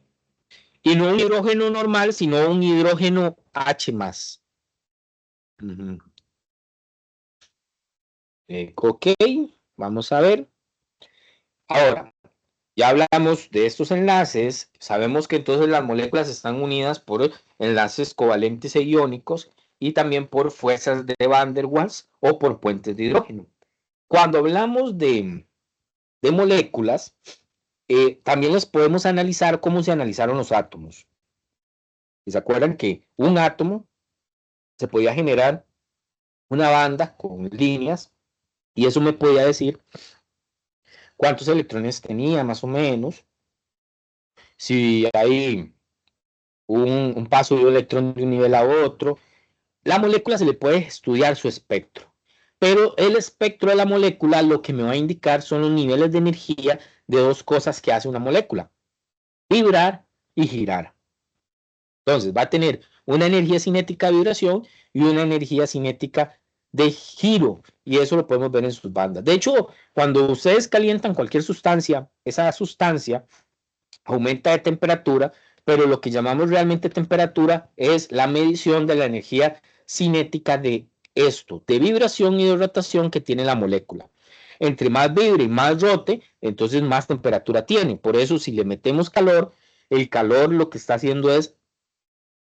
Y no un hidrógeno normal, sino un hidrógeno H más. Ok, vamos a ver. Ahora, ya hablamos de estos enlaces, sabemos que entonces las moléculas están unidas por enlaces covalentes e iónicos y también por fuerzas de Van der Waals o por puentes de hidrógeno. Cuando hablamos de moléculas, también las podemos analizar como se analizaron los átomos. ¿Se acuerdan que un átomo se podía generar una banda con líneas y eso me podía decir cuántos electrones tenía más o menos, si hay un paso de un electrón de un nivel a otro? La molécula se le puede estudiar su espectro, pero el espectro de la molécula lo que me va a indicar son los niveles de energía de dos cosas que hace una molécula: vibrar y girar. Entonces va a tener una energía cinética de vibración y una energía cinética de giro, y eso lo podemos ver en sus bandas. De hecho, cuando ustedes calientan cualquier sustancia, esa sustancia aumenta de temperatura, pero lo que llamamos realmente temperatura es la medición de la energía cinética de esto, de vibración y de rotación que tiene la molécula. Entre más vibre y más rote, entonces más temperatura tiene. Por eso, si le metemos calor, el calor lo que está haciendo es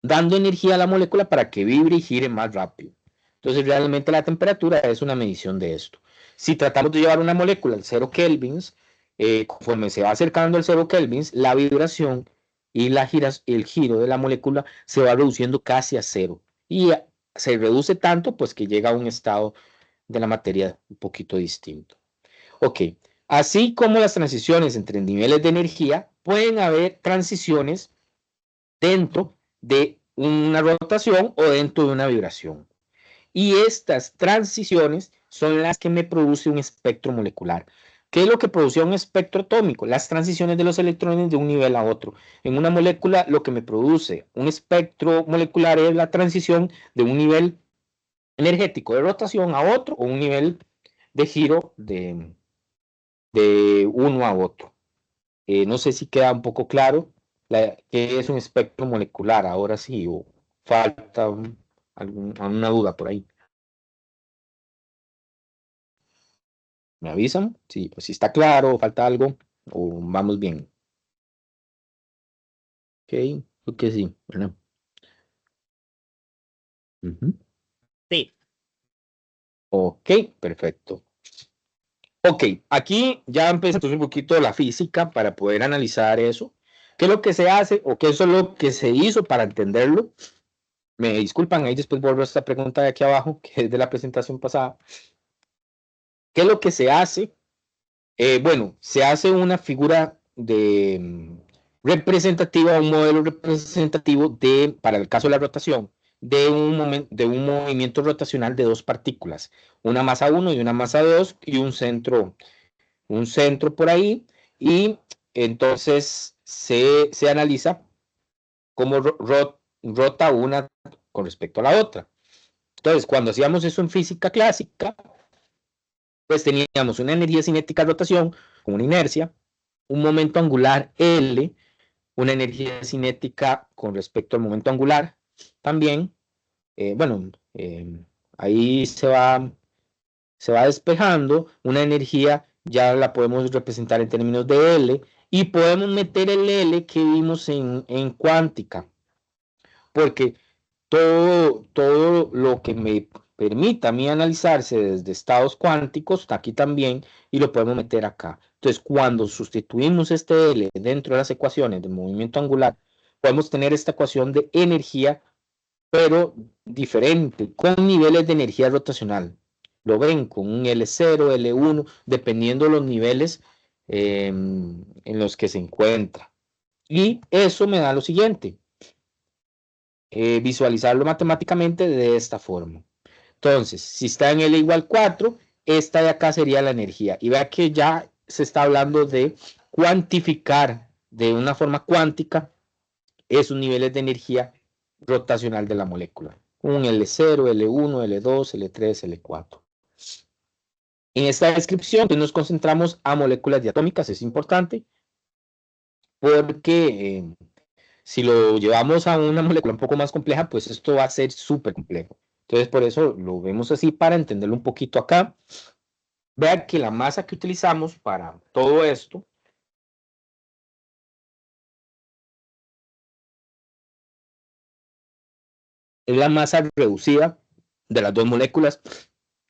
dando energía a la molécula para que vibre y gire más rápido. Entonces, realmente la temperatura es una medición de esto. Si tratamos de llevar una molécula al 0 kelvins, conforme se va acercando al 0 kelvins, la vibración y el giro de la molécula se va reduciendo casi a cero. Y se reduce tanto, pues que llega a un estado de la materia un poquito distinto. Ok, así como las transiciones entre niveles de energía, pueden haber transiciones dentro de una rotación o dentro de una vibración. Y estas transiciones son las que me produce un espectro molecular. ¿Qué es lo que produce un espectro atómico? Las transiciones de los electrones de un nivel a otro. En una molécula, lo que me produce un espectro molecular es la transición de un nivel energético de rotación a otro o un nivel de giro de uno a otro. No sé si queda un poco claro qué es un espectro molecular, ahora sí, o falta alguna duda por ahí. ¿Me avisan? Sí, pues si está claro, falta algo, o vamos bien. Ok, creo que sí, ¿verdad? Sí. Ok, perfecto. Ok, aquí ya empieza entonces un poquito la física para poder analizar eso. ¿Qué es lo que se hace o qué es lo que se hizo para entenderlo? Me disculpan, ahí después vuelvo a esta pregunta de aquí abajo, que es de la presentación pasada. ¿Qué es lo que se hace? Bueno, se hace una figura de representativa, un modelo representativo de, para el caso de la rotación, de un movimiento rotacional de dos partículas, una masa 1 y una masa 2 y un centro por ahí, y entonces se analiza cómo rota una con respecto a la otra. Entonces, cuando hacíamos eso en física clásica, pues teníamos una energía cinética de rotación con una inercia, un momento angular L, una energía cinética con respecto al momento angular también. Bueno, ahí se va despejando, una energía ya la podemos representar en términos de L y podemos meter el L que vimos en cuántica, porque todo lo que me permita a mí analizarse desde estados cuánticos está aquí también y lo podemos meter acá. Entonces, cuando sustituimos este L dentro de las ecuaciones de movimiento angular, podemos tener esta ecuación de energía, pero diferente, con niveles de energía rotacional. Lo ven con un L0, L1, dependiendo de los niveles en los que se encuentra. Y eso me da lo siguiente, visualizarlo matemáticamente de esta forma. Entonces, si está en L igual 4, esta de acá sería la energía. Y vea que ya se está hablando de cuantificar de una forma cuántica esos niveles de energía rotacional de la molécula. Un L0, L1, L2, L3, L4. En esta descripción pues nos concentramos a moléculas diatómicas, es importante, porque si lo llevamos a una molécula un poco más compleja, pues esto va a ser súper complejo. Entonces, por eso lo vemos así para entenderlo un poquito acá. Vean que la masa que utilizamos para todo esto es la masa reducida de las dos moléculas,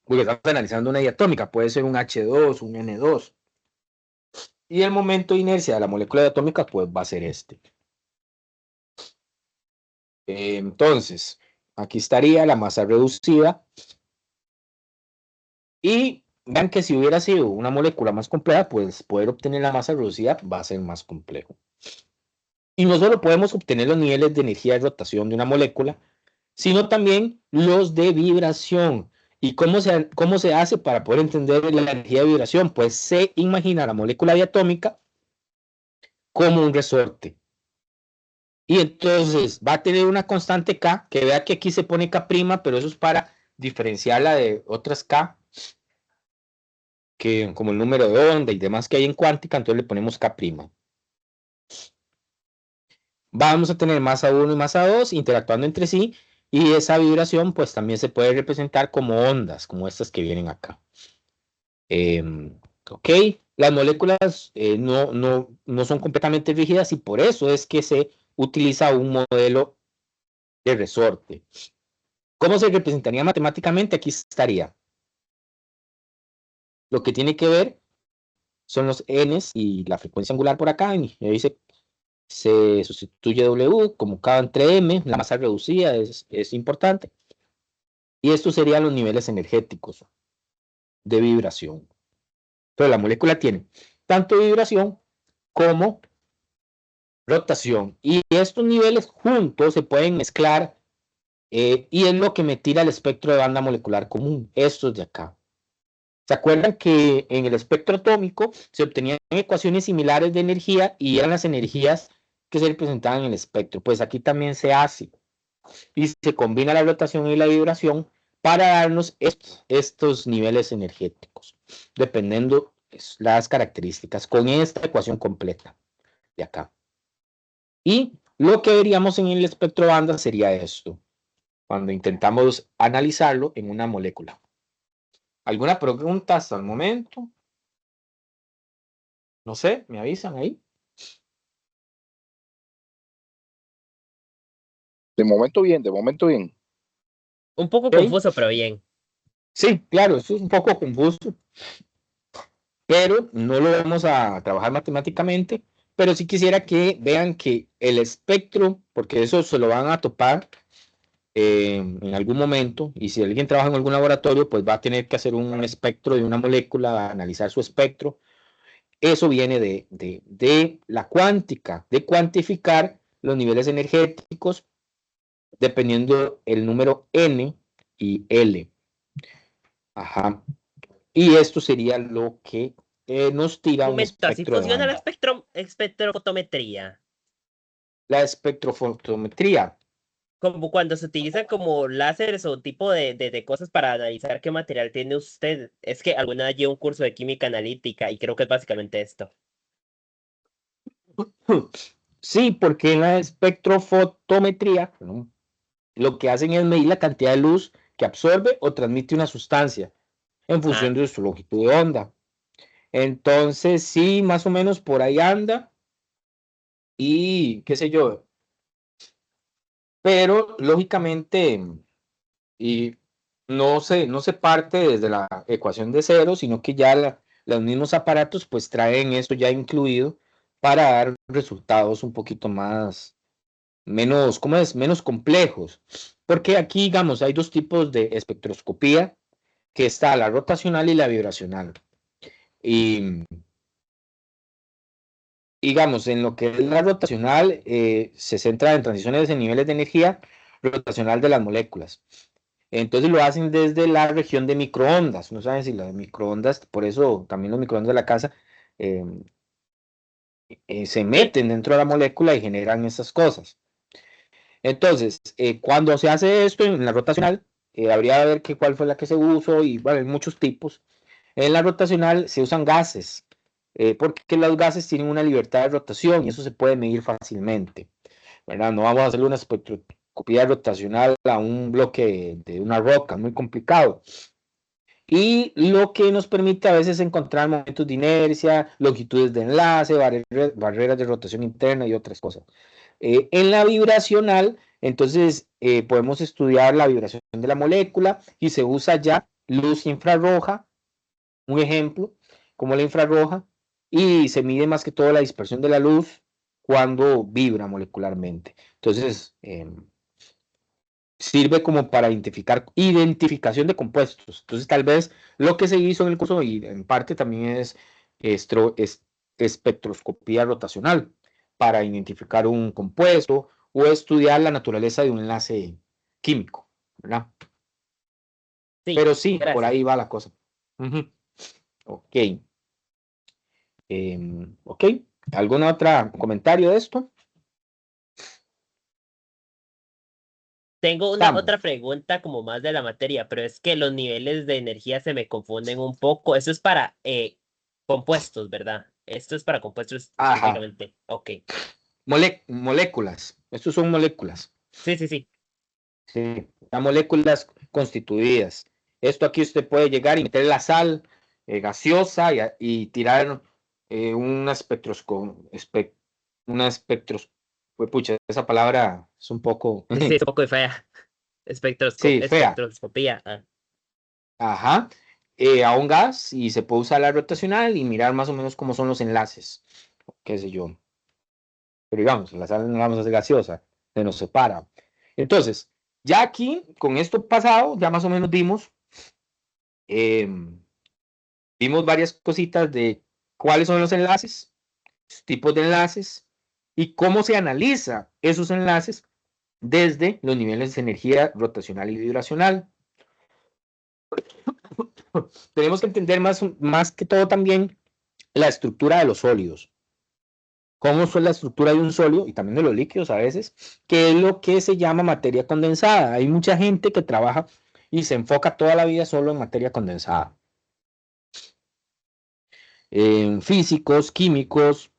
porque estamos analizando una diatómica, puede ser un H2, un N2. Y el momento de inercia de la molécula diatómica, pues va a ser este. Entonces, aquí estaría la masa reducida. Y vean que si hubiera sido una molécula más compleja, pues poder obtener la masa reducida va a ser más complejo. Y no solo podemos obtener los niveles de energía de rotación de una molécula, sino también los de vibración. ¿Y cómo se hace para poder entender la energía de vibración? Pues se imagina la molécula diatómica como un resorte. Y entonces va a tener una constante K, que vea que aquí se pone K', pero eso es para diferenciarla de otras K, que como el número de onda y demás que hay en cuántica, entonces le ponemos K'. Vamos a tener masa 1 y masa 2 interactuando entre sí, y esa vibración pues también se puede representar como ondas, como estas que vienen acá. Ok, las moléculas no son completamente rígidas y por eso es que se utiliza un modelo de resorte. ¿Cómo se representaría matemáticamente? Aquí estaría. Lo que tiene que ver son los n's y la frecuencia angular por acá, y ahí se sustituye W como K entre M, la masa reducida es importante. Y estos serían los niveles energéticos de vibración. Pero la molécula tiene tanto vibración como rotación. Y estos niveles juntos se pueden mezclar y es lo que me tira el espectro de banda molecular común, estos de acá. ¿Se acuerdan que en el espectro atómico se obtenían ecuaciones similares de energía y eran las energías que se representaban en el espectro? Pues aquí también se hace y se combina la rotación y la vibración para darnos estos niveles energéticos, dependiendo las características, con esta ecuación completa de acá. Y lo que veríamos en el espectro banda sería esto, cuando intentamos analizarlo en una molécula. ¿Alguna pregunta hasta el momento? No sé, me avisan ahí. De momento bien, de momento bien. Un poco ¿Ok? confuso, pero bien. Sí, claro, eso es un poco confuso, pero no lo vamos a trabajar matemáticamente, pero sí quisiera que vean que el espectro, porque eso se lo van a topar en algún momento, y si alguien trabaja en algún laboratorio, pues va a tener que hacer un espectro de una molécula, analizar su espectro. Eso viene de la cuántica, de cuantificar los niveles energéticos dependiendo el número n y l. Ajá. Y esto sería lo que nos tira un Momento, así espectro de funciona la banda. espectrofotometría. La espectrofotometría. Como cuando se utilizan como láseres o tipo de cosas para analizar qué material tiene usted. Es que alguna vez llevo un curso de química analítica y creo que es básicamente esto. Sí, porque en la espectrofotometría, ¿no?, lo que hacen es medir la cantidad de luz que absorbe o transmite una sustancia en función Ah, de su longitud de onda. Entonces, sí, más o menos por ahí anda y qué sé yo, pero lógicamente y no se parte desde la ecuación de cero, sino que ya los mismos aparatos pues traen eso ya incluido para dar resultados un poquito más, menos, ¿cómo es? Menos complejos. Porque aquí, digamos, hay dos tipos de espectroscopía, que está la rotacional y la vibracional. Y digamos, en lo que es la rotacional, se centra en transiciones en niveles de energía rotacional de las moléculas. Entonces lo hacen desde la región de microondas. No saben si las microondas, por eso también los microondas de la casa eh, se sí. meten dentro de la molécula y generan esas cosas. Entonces, cuando se hace esto en la rotacional, habría que ver cuál fue la que se usó y bueno, hay muchos tipos. En la rotacional se usan gases, porque los gases tienen una libertad de rotación y eso se puede medir fácilmente, ¿verdad? No vamos a hacerle una espectroscopía rotacional a un bloque de una roca, muy complicado. Y lo que nos permite a veces encontrar momentos de inercia, longitudes de enlace, barreras de rotación interna y otras cosas. En la vibracional, entonces podemos estudiar la vibración de la molécula y se usa ya luz infrarroja, un ejemplo, como la infrarroja, y se mide más que todo la dispersión de la luz cuando vibra molecularmente. Entonces, sirve como para identificar identificación de compuestos. Entonces, tal vez lo que se hizo en el curso y en parte también es, es espectroscopía rotacional para identificar un compuesto o estudiar la naturaleza de un enlace químico, ¿verdad? Sí, Pero sí, por gracias. ahí va la cosa. Ujú. Ok. Ok. ¿Algún otro comentario de esto? Tengo una Estamos. otra pregunta como más de la materia, pero es que los niveles de energía se me confunden un poco. Eso es para compuestos, ¿verdad? Esto es para compuestos Ajá. específicamente. Ok. Moléculas. Estos son moléculas. Sí, sí, sí. Sí, las moléculas constituidas. Esto aquí usted puede llegar y meter la sal gaseosa y tirar una una espectros, pues, pucha, esa palabra es un poco, Sí, es un poco fea. sí, fea. Espectroscopía. Ah. Ajá. A un gas y se puede usar la rotacional y mirar más o menos cómo son los enlaces, qué sé yo. Pero digamos, la sal no la vamos a hacer gaseosa, se nos separa. Entonces, ya aquí, con esto pasado, ya más o menos eh, vimos varias cositas de cuáles son los enlaces, tipos de enlaces y cómo se analiza esos enlaces desde los niveles de energía rotacional y vibracional. Tenemos que entender más que todo también la estructura de los sólidos, cómo es la estructura de un sólido y también de los líquidos a veces, que es lo que se llama materia condensada. Hay mucha gente que trabaja y se enfoca toda la vida solo en materia condensada. Físicos, químicos,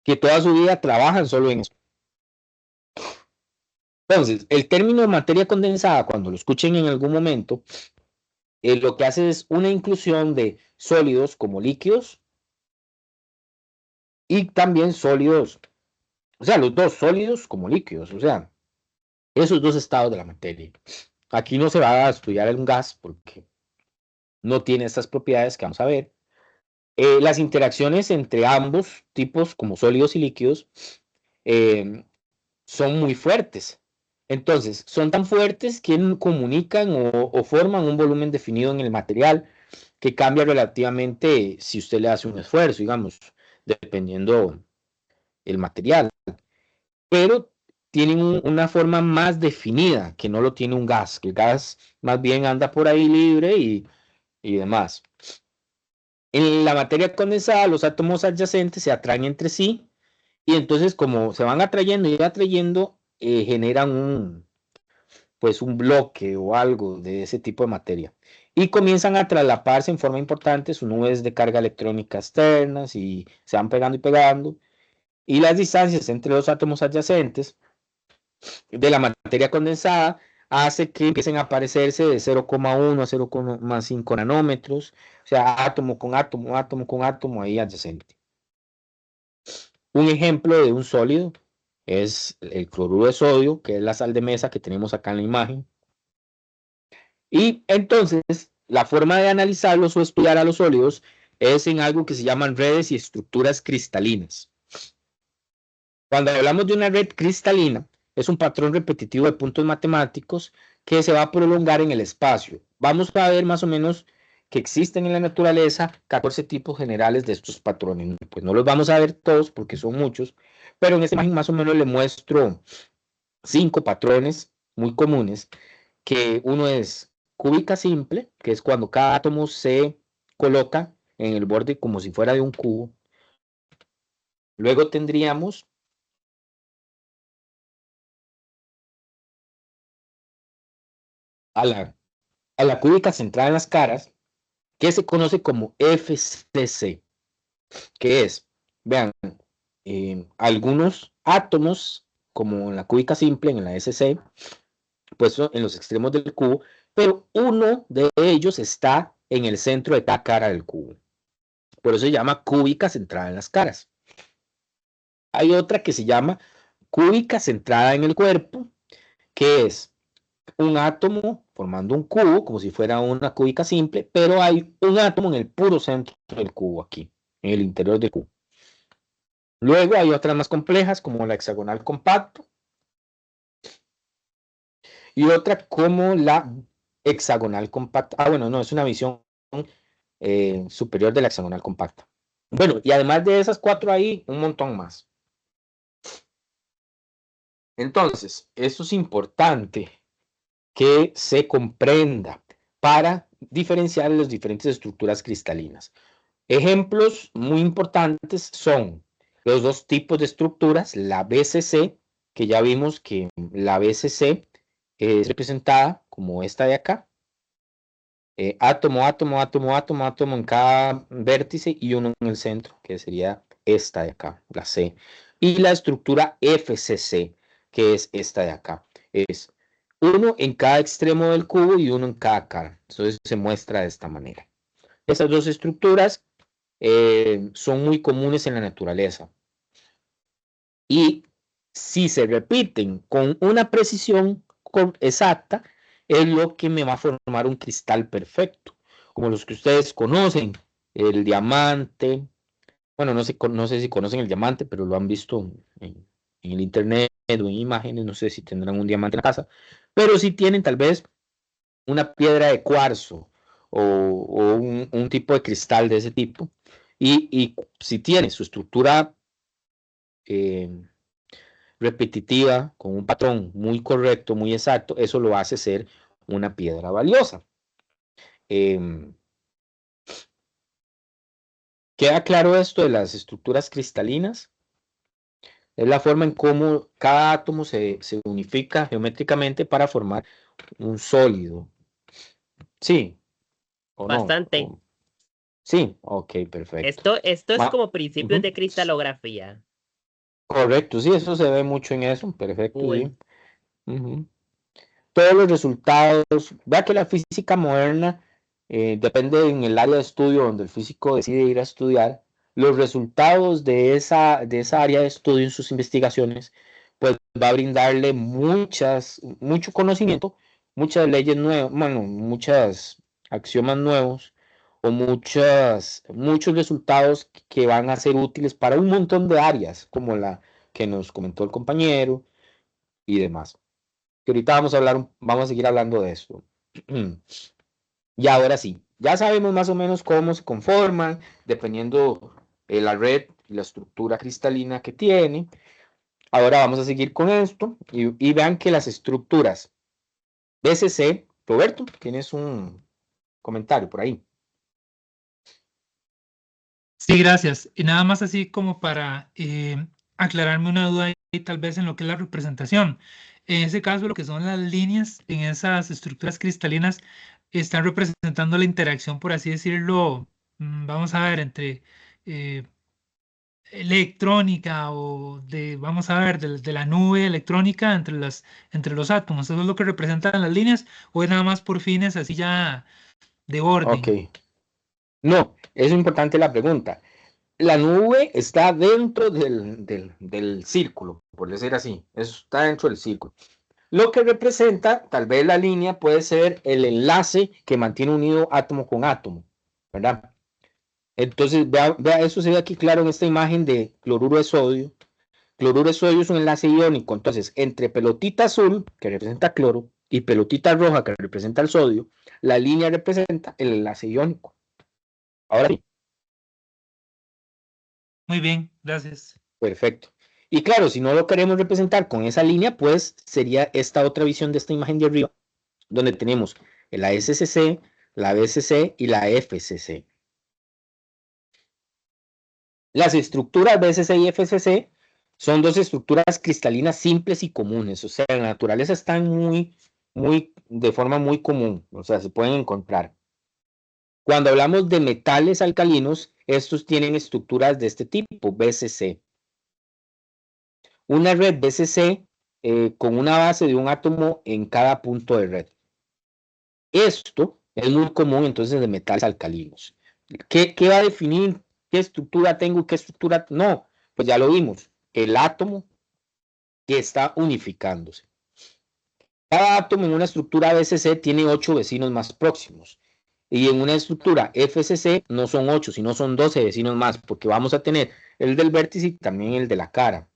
que toda su vida trabajan solo en eso. Entonces, el término materia condensada, cuando lo escuchen en algún momento, lo que hace es una inclusión de sólidos como líquidos y también sólidos, o sea, los dos sólidos como líquidos, o sea, esos dos estados de la materia. aquí no se va a estudiar un gas porque no tiene estas propiedades que vamos a ver. Las interacciones entre ambos tipos, como sólidos y líquidos, son muy fuertes. Entonces, son tan fuertes que comunican o forman un volumen definido en el material que cambia relativamente si usted le hace un esfuerzo, digamos, dependiendo el material. Pero tienen una forma más definida que no lo tiene un gas, que el gas más bien anda por ahí libre y demás. En la materia condensada, los átomos adyacentes se atraen entre sí y entonces como se van atrayendo y atrayendo, generan pues un bloque o algo de ese tipo de materia. Y comienzan a traslaparse en forma importante sus nubes de carga electrónica externas y se van pegando y pegando. Y las distancias entre los átomos adyacentes de la materia condensada hace que empiecen a aparecerse de 0,1 a 0,5 nanómetros, o sea, átomo con átomo, átomo con átomo ahí adyacente. Un ejemplo de un sólido es el cloruro de sodio, que es la sal de mesa que tenemos acá en la imagen. Y entonces, la forma de analizarlos o estudiar a los sólidos es en algo que se llaman redes y estructuras cristalinas. Cuando hablamos de una red cristalina, es un patrón repetitivo de puntos matemáticos que se va a prolongar en el espacio. Vamos a ver más o menos que existen en la naturaleza 14 tipos generales de estos patrones. Pues no los vamos a ver todos porque son muchos, pero en esta imagen más o menos le muestro 5 patrones muy comunes, que uno es cúbica simple, que es cuando cada átomo se coloca en el borde como si fuera de un cubo. Luego tendríamos a la cúbica centrada en las caras, que se conoce como FCC, que es, vean, algunos átomos, como en la cúbica simple, en la SC, puesto en los extremos del cubo, pero uno de ellos está en el centro de cada cara del cubo. Por eso se llama cúbica centrada en las caras. Hay otra que se llama cúbica centrada en el cuerpo, que es un átomo formando un cubo, como si fuera una cúbica simple, pero hay un átomo en el puro centro del cubo aquí, en el interior del cubo. Luego hay otras más complejas, como la hexagonal compacto, y otra como la hexagonal compacta. Ah, bueno, no, es una visión superior de la hexagonal compacta. Bueno, y además de esas 4 hay un montón más. Entonces, esto es importante que se comprenda para diferenciar las diferentes estructuras cristalinas. Ejemplos muy importantes son los dos tipos de estructuras, la BCC, que ya vimos que la BCC es representada como esta de acá, átomo, átomo, átomo, átomo, átomo en cada vértice y uno en el centro, que sería esta de acá, la C. Y la estructura FCC, que es esta de acá, es uno en cada extremo del cubo y uno en cada cara. Entonces se muestra de esta manera. Esas dos estructuras son muy comunes en la naturaleza. Y si se repiten con una precisión exacta, es lo que me va a formar un cristal perfecto, como los que ustedes conocen, el diamante. Bueno, no sé si conocen el diamante, pero lo han visto en el internet o en imágenes, no sé si tendrán un diamante en la casa, pero si tienen tal vez una piedra de cuarzo o un tipo de cristal de ese tipo, y si tiene su estructura eh, repetitiva, con un patrón muy correcto, muy exacto, eso lo hace ser una piedra valiosa. ¿Queda claro esto de las estructuras cristalinas? Es la forma en cómo cada átomo se unifica geométricamente para formar un sólido. ¿Sí o no? Bastante. Sí, ok, perfecto. Esto es como principios de cristalografía. Correcto, sí, eso se ve mucho en eso, perfecto, Cool. sí. Todos los resultados, vea que la física moderna depende en el área de estudio donde el físico decide ir a estudiar, los resultados de esa área de estudio en sus investigaciones, pues va a brindarle mucho conocimiento muchas leyes nuevas, bueno, muchas axiomas nuevos o muchos resultados que van a ser útiles para un montón de áreas, como la que nos comentó el compañero y demás. Que ahorita vamos a seguir hablando de esto. Y ahora sí, ya sabemos más o menos cómo se conforman, dependiendo de la red y la estructura cristalina que tiene. Ahora vamos a seguir con esto y vean que las estructuras BCC, Roberto, tienes un comentario por ahí. Sí, gracias. Y nada más así como para aclararme una duda ahí, tal vez en lo que es la representación. En ese caso, lo que son las líneas en esas estructuras cristalinas están representando la interacción, por así decirlo, vamos a ver, entre eh, electrónica o vamos a ver, de la nube electrónica entre los átomos. ¿Eso es lo que representan las líneas o es nada más por fines así ya de Ok. orden? No, es importante la pregunta. La nube está dentro del círculo, por decir así. Eso está dentro del círculo. Lo que representa, tal vez la línea puede ser el enlace que mantiene unido átomo con átomo, ¿verdad? Entonces, vea, eso se ve aquí claro en esta imagen de cloruro de sodio. Cloruro de sodio es un enlace iónico. Entonces, entre pelotita azul, que representa cloro, y pelotita roja, que representa el sodio, la línea representa el enlace iónico. Ahora sí, Muy bien, gracias. perfecto. Y claro, si no lo queremos representar con esa línea, pues sería esta otra visión de esta imagen de arriba, donde tenemos la SCC, la BCC y la FCC. Las estructuras BCC y FCC son dos estructuras cristalinas simples y comunes, o sea, en la naturaleza están de forma muy común, o sea, se pueden encontrar. Cuando hablamos de metales alcalinos, estos tienen estructuras de este tipo, BCC. Una red BCC con una base de un átomo en cada punto de red. Esto es muy común entonces de metales alcalinos. ¿Qué va a definir qué estructura tengo y qué estructura no? Pues ya lo vimos, el átomo que está unificándose. Cada átomo en una estructura BCC tiene 8 vecinos más próximos. Y en una estructura FCC no son 8, sino son 12 vecinos más, porque vamos a tener el del vértice y también el de la cara.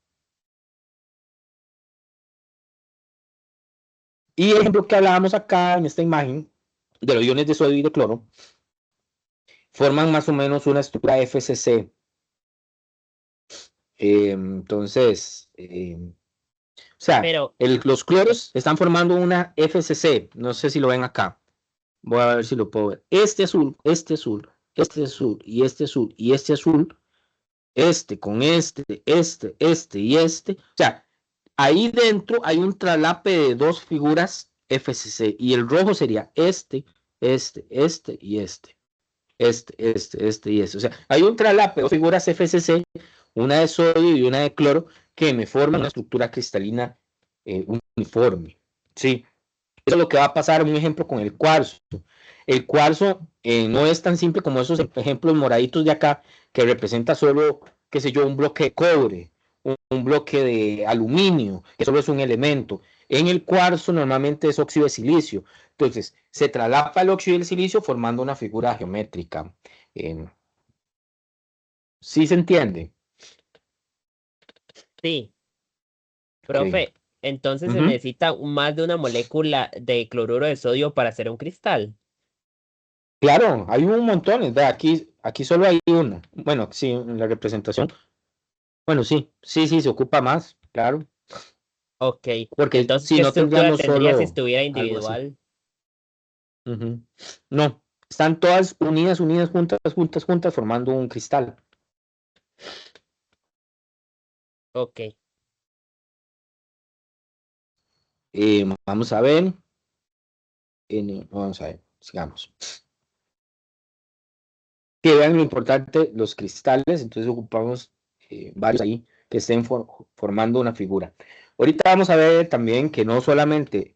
Y el ejemplo que hablábamos acá en esta imagen de los iones de sodio y de cloro forman más o menos una estructura FCC. Entonces, o sea, Pero, los cloros están formando una FCC. No sé si lo ven acá. Voy a ver si lo puedo ver. Este azul, este azul, este azul y este azul y este azul, este con este y este. O sea, ahí dentro hay un traslape de dos figuras FCC y el rojo sería este y este. Este y este. O sea, hay un traslape de dos figuras FCC, una de sodio y una de cloro, que me forman una estructura cristalina uniforme. Sí, eso es lo que va a pasar, un ejemplo con el cuarzo. El cuarzo no es tan simple como esos ejemplos moraditos de acá, que representa solo, qué sé yo, un bloque de cobre, un bloque de aluminio, que solo es un elemento. En el cuarzo normalmente es óxido de silicio. Entonces, se traslapa el óxido del silicio formando una figura geométrica. Eh, ¿Sí se entiende? sí, Ok. profe, entonces se Ujú. necesita más de una molécula de cloruro de sodio para hacer un cristal. Claro, hay un montón. Aquí solo hay una. Bueno, sí, en la representación. Bueno, sí, se ocupa más, claro. Ok, Porque entonces, si ¿qué no estructura tendríamos tendría si solo estuviera algo así. individual? Ujú. No, están todas unidas, juntas, formando un cristal. Ok, Vamos a ver. Vamos a ver, sigamos. Que vean lo importante, los cristales, entonces ocupamos varios ahí que estén formando una figura. Ahorita vamos a ver también que no solamente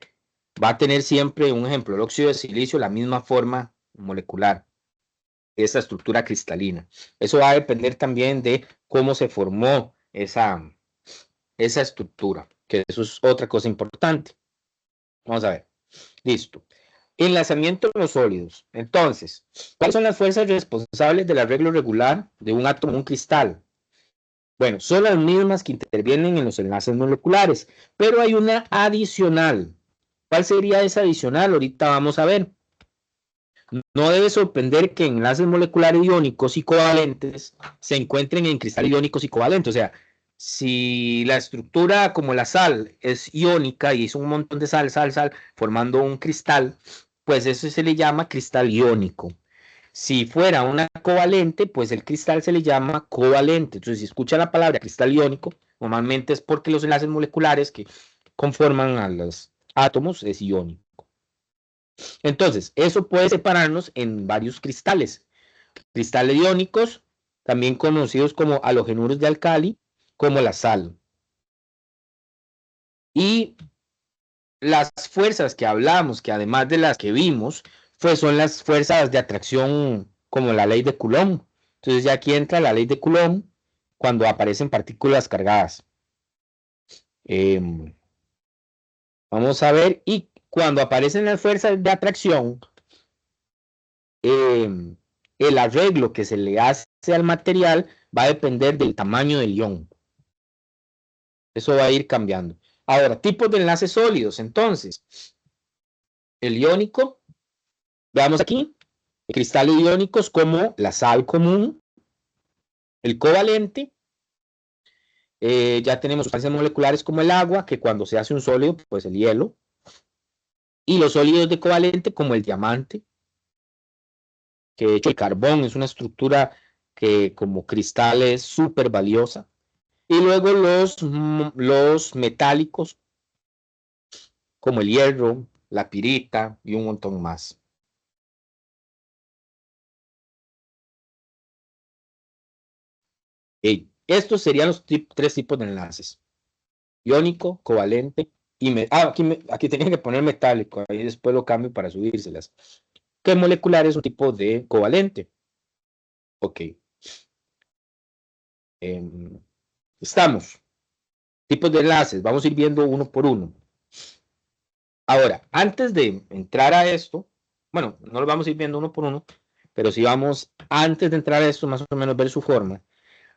va a tener siempre un ejemplo, el óxido de silicio, la misma forma molecular, esa estructura cristalina. Eso va a depender también de cómo se formó esa estructura, que eso es otra cosa importante. Vamos a ver. Listo. Enlazamiento en los sólidos. Entonces, ¿cuáles son las fuerzas responsables del arreglo regular de un átomo en un cristal? Bueno, son las mismas que intervienen en los enlaces moleculares, pero hay una adicional. ¿Cuál sería esa adicional? Ahorita vamos a ver. No debe sorprender que enlaces moleculares iónicos y covalentes se encuentren en cristales iónicos y covalentes. O sea, si la estructura como la sal es iónica y es un montón de sal, formando un cristal, pues eso se le llama cristal iónico. Si fuera una covalente, pues el cristal se le llama covalente. Entonces, si escucha la palabra cristal iónico, normalmente es porque los enlaces moleculares que conforman a los átomos es iónico. Entonces, eso puede separarnos en varios cristales. Cristales iónicos, también conocidos como halogenuros de alcali, como la sal. Y las fuerzas que hablamos, que además de las que vimos, pues son las fuerzas de atracción como la ley de Coulomb. Entonces ya aquí entra la ley de Coulomb cuando aparecen partículas cargadas. Vamos a ver, y cuando aparecen las fuerzas de atracción, el arreglo que se le hace al material va a depender del tamaño del ion. Eso va a ir cambiando. Ahora, tipos de enlaces sólidos. Entonces, el iónico, veamos aquí, cristales iónicos como la sal común, el covalente, ya tenemos sustancias moleculares como el agua, que cuando se hace un sólido, pues el hielo, y los sólidos de covalente como el diamante, que de hecho el carbón es una estructura que como cristal es súper valiosa, y luego los metálicos como el hierro, la pirita y un montón más. Estos serían los tres tipos de enlaces: iónico, covalente y aquí tenía que poner metálico, ahí después lo cambio para subírselas. Que molecular es un tipo de covalente. Ok. Estamos. Tipos de enlaces, vamos a ir viendo uno por uno. Ahora, antes de entrar a esto, bueno, no lo vamos a ir viendo uno por uno, pero si vamos, antes de entrar a esto, más o menos ver su forma,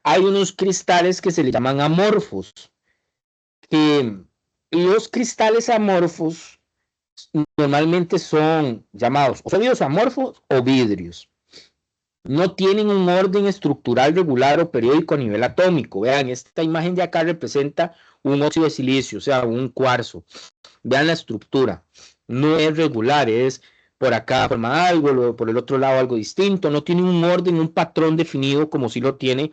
hay unos cristales que se le llaman amorfos. Los cristales amorfos normalmente son llamados o sólidos amorfos o vidrios. No tienen un orden estructural regular o periódico a nivel atómico. Vean, esta imagen de acá representa un óxido de silicio, o sea, un cuarzo. Vean la estructura. No es regular, es por acá forma algo, por el otro lado algo distinto. No tiene un orden, un patrón definido como si lo tiene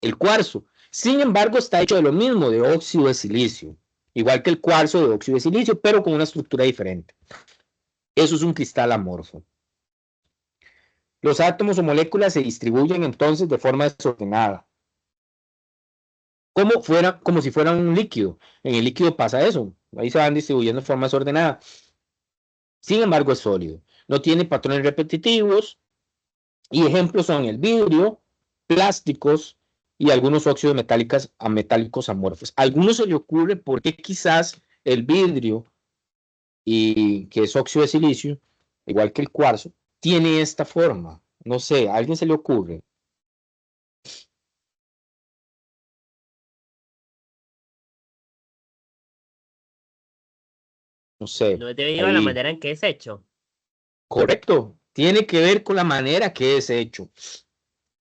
el cuarzo. Sin embargo, está hecho de lo mismo, de óxido de silicio. Igual que el cuarzo de óxido de silicio, pero con una estructura diferente. Eso es un cristal amorfo. Los átomos o moléculas se distribuyen entonces de forma desordenada. Como si fuera un líquido. En el líquido pasa eso. Ahí se van distribuyendo de forma desordenada. Sin embargo, es sólido. No tiene patrones repetitivos. Y ejemplos son el vidrio, plásticos y algunos óxidos metálicos amorfos. A algunos se le ocurre por qué quizás el vidrio, y que es óxido de silicio, igual que el cuarzo, tiene esta forma. No sé, ¿a alguien se le ocurre? No sé. No es debido a la manera en que es hecho. Correcto. Tiene que ver con la manera que es hecho.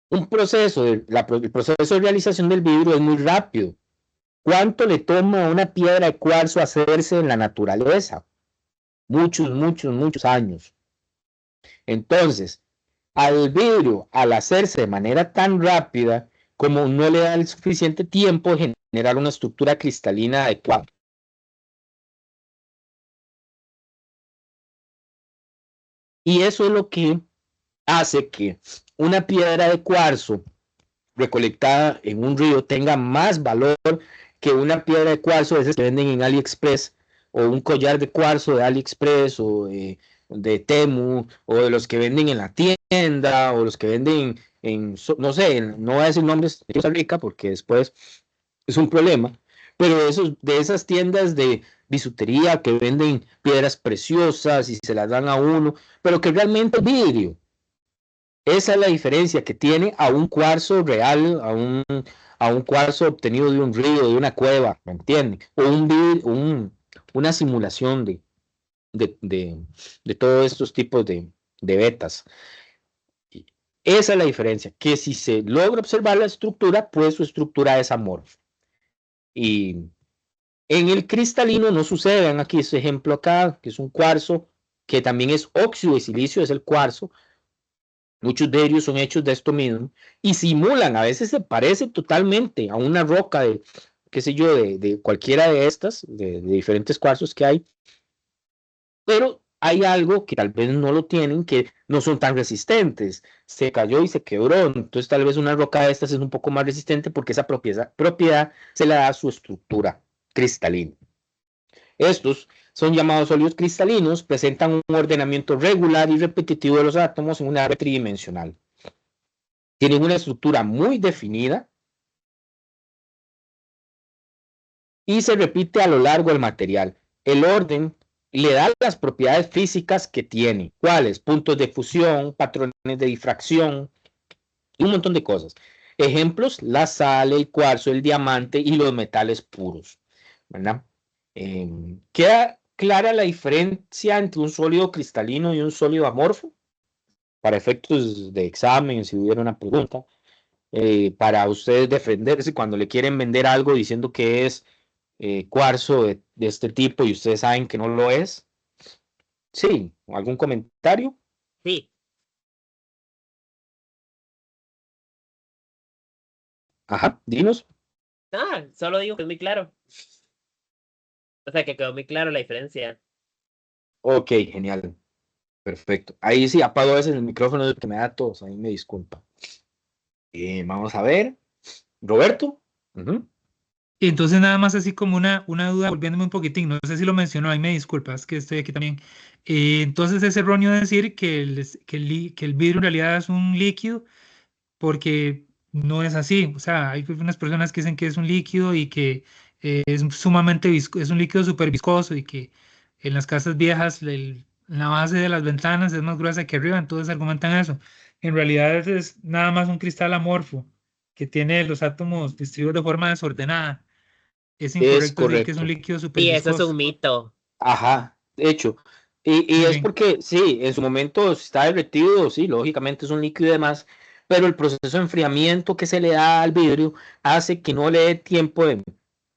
El proceso de realización del vidrio es muy rápido. ¿Cuánto le toma a una piedra de cuarzo hacerse en la naturaleza? Muchos años. Entonces, al vidrio, al hacerse de manera tan rápida, como no le da el suficiente tiempo de generar una estructura cristalina adecuada. Y eso es lo que hace que una piedra de cuarzo recolectada en un río tenga más valor que una piedra de cuarzo de esas que venden en AliExpress, o un collar de cuarzo de AliExpress, o de Temu, o de los que venden en la tienda, o los que venden no sé, no voy a decir nombres de Costa Rica porque después es un problema, pero de esas tiendas de bisutería, que venden piedras preciosas y se las dan a uno, pero que realmente es vidrio. Esa es la diferencia que tiene a un cuarzo real, a un cuarzo obtenido de un río, de una cueva, ¿me entienden? O una simulación de todos estos tipos de vetas. Esa es la diferencia, que si se logra observar la estructura, pues su estructura es amorfa. Y en el cristalino no sucede, vean aquí este ejemplo acá, que es un cuarzo, que también es óxido de silicio, es el cuarzo. Muchos de ellos son hechos de esto mismo y simulan, a veces se parece totalmente a una roca de, qué sé yo, de cualquiera de estas, de diferentes cuarzos que hay, pero hay algo que tal vez no lo tienen, que no son tan resistentes. Se cayó y se quebró, entonces tal vez una roca de estas es un poco más resistente porque esa propiedad se la da a su estructura cristalina. Estos son llamados sólidos cristalinos, presentan un ordenamiento regular y repetitivo de los átomos en una área tridimensional. Tienen una estructura muy definida y se repite a lo largo del material. El orden le da las propiedades físicas que tiene. ¿Cuáles? Puntos de fusión, patrones de difracción y un montón de cosas. Ejemplos, la sal, el cuarzo, el diamante y los metales puros, ¿verdad? ¿Queda clara la diferencia entre un sólido cristalino y un sólido amorfo? Para efectos de examen, si hubiera una pregunta, para ustedes defenderse cuando le quieren vender algo diciendo que es cuarzo de este tipo y ustedes saben que no lo es. Sí, ¿algún comentario? Sí, Ajá, dinos. solo digo que es muy claro. O sea, que quedó muy claro la diferencia. Ok, genial. Perfecto. Ahí sí apago a veces el micrófono que me da tos, ahí me disculpa. Vamos a ver. Roberto. Ujú. Y entonces nada más así como una duda, volviéndome un poquitín, no sé si lo mencionó, ahí me disculpas, que estoy aquí también. Entonces es erróneo decir que el vidrio en realidad es un líquido, porque no es así. O sea, hay unas personas que dicen que es un líquido y que es sumamente es un líquido súper viscoso y que en las casas viejas la base de las ventanas es más gruesa que arriba, entonces argumentan eso. En realidad es nada más un cristal amorfo que tiene los átomos distribuidos de forma desordenada. Es Es incorrecto decir que es un correcto. líquido súper Sí, eso es un viscoso. mito. Ajá, de hecho. Y Muy es bien. porque, sí, en su momento está derretido, sí, lógicamente es un líquido y demás, pero el proceso de enfriamiento que se le da al vidrio hace que no le dé tiempo de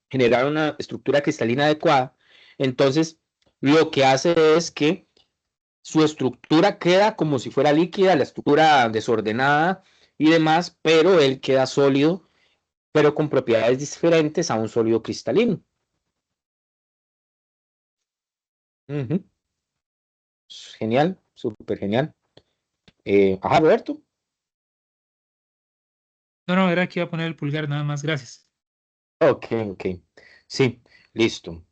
generar una estructura cristalina adecuada. Entonces, lo que hace es que su estructura queda como si fuera líquida, la estructura desordenada y demás, pero él queda sólido, pero con propiedades diferentes a un sólido cristalino. Ujú. Genial, súper genial. Ajá, Roberto. No, no, era que iba a poner el pulgar nada más. Gracias. Ok, ok. Sí, listo.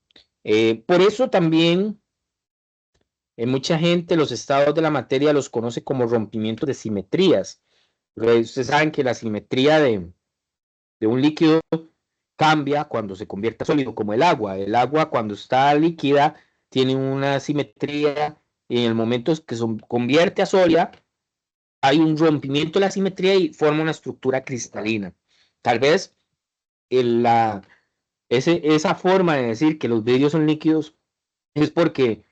Por eso también mucha gente los estados de la materia los conoce como rompimientos de simetrías. Ustedes saben que la simetría de un líquido cambia cuando se convierte a sólido, como el agua. El agua cuando está líquida tiene una simetría y en el momento que se convierte a sólida hay un rompimiento de la simetría y forma una estructura cristalina. Tal vez la, esa forma de decir que los vidrios son líquidos es porque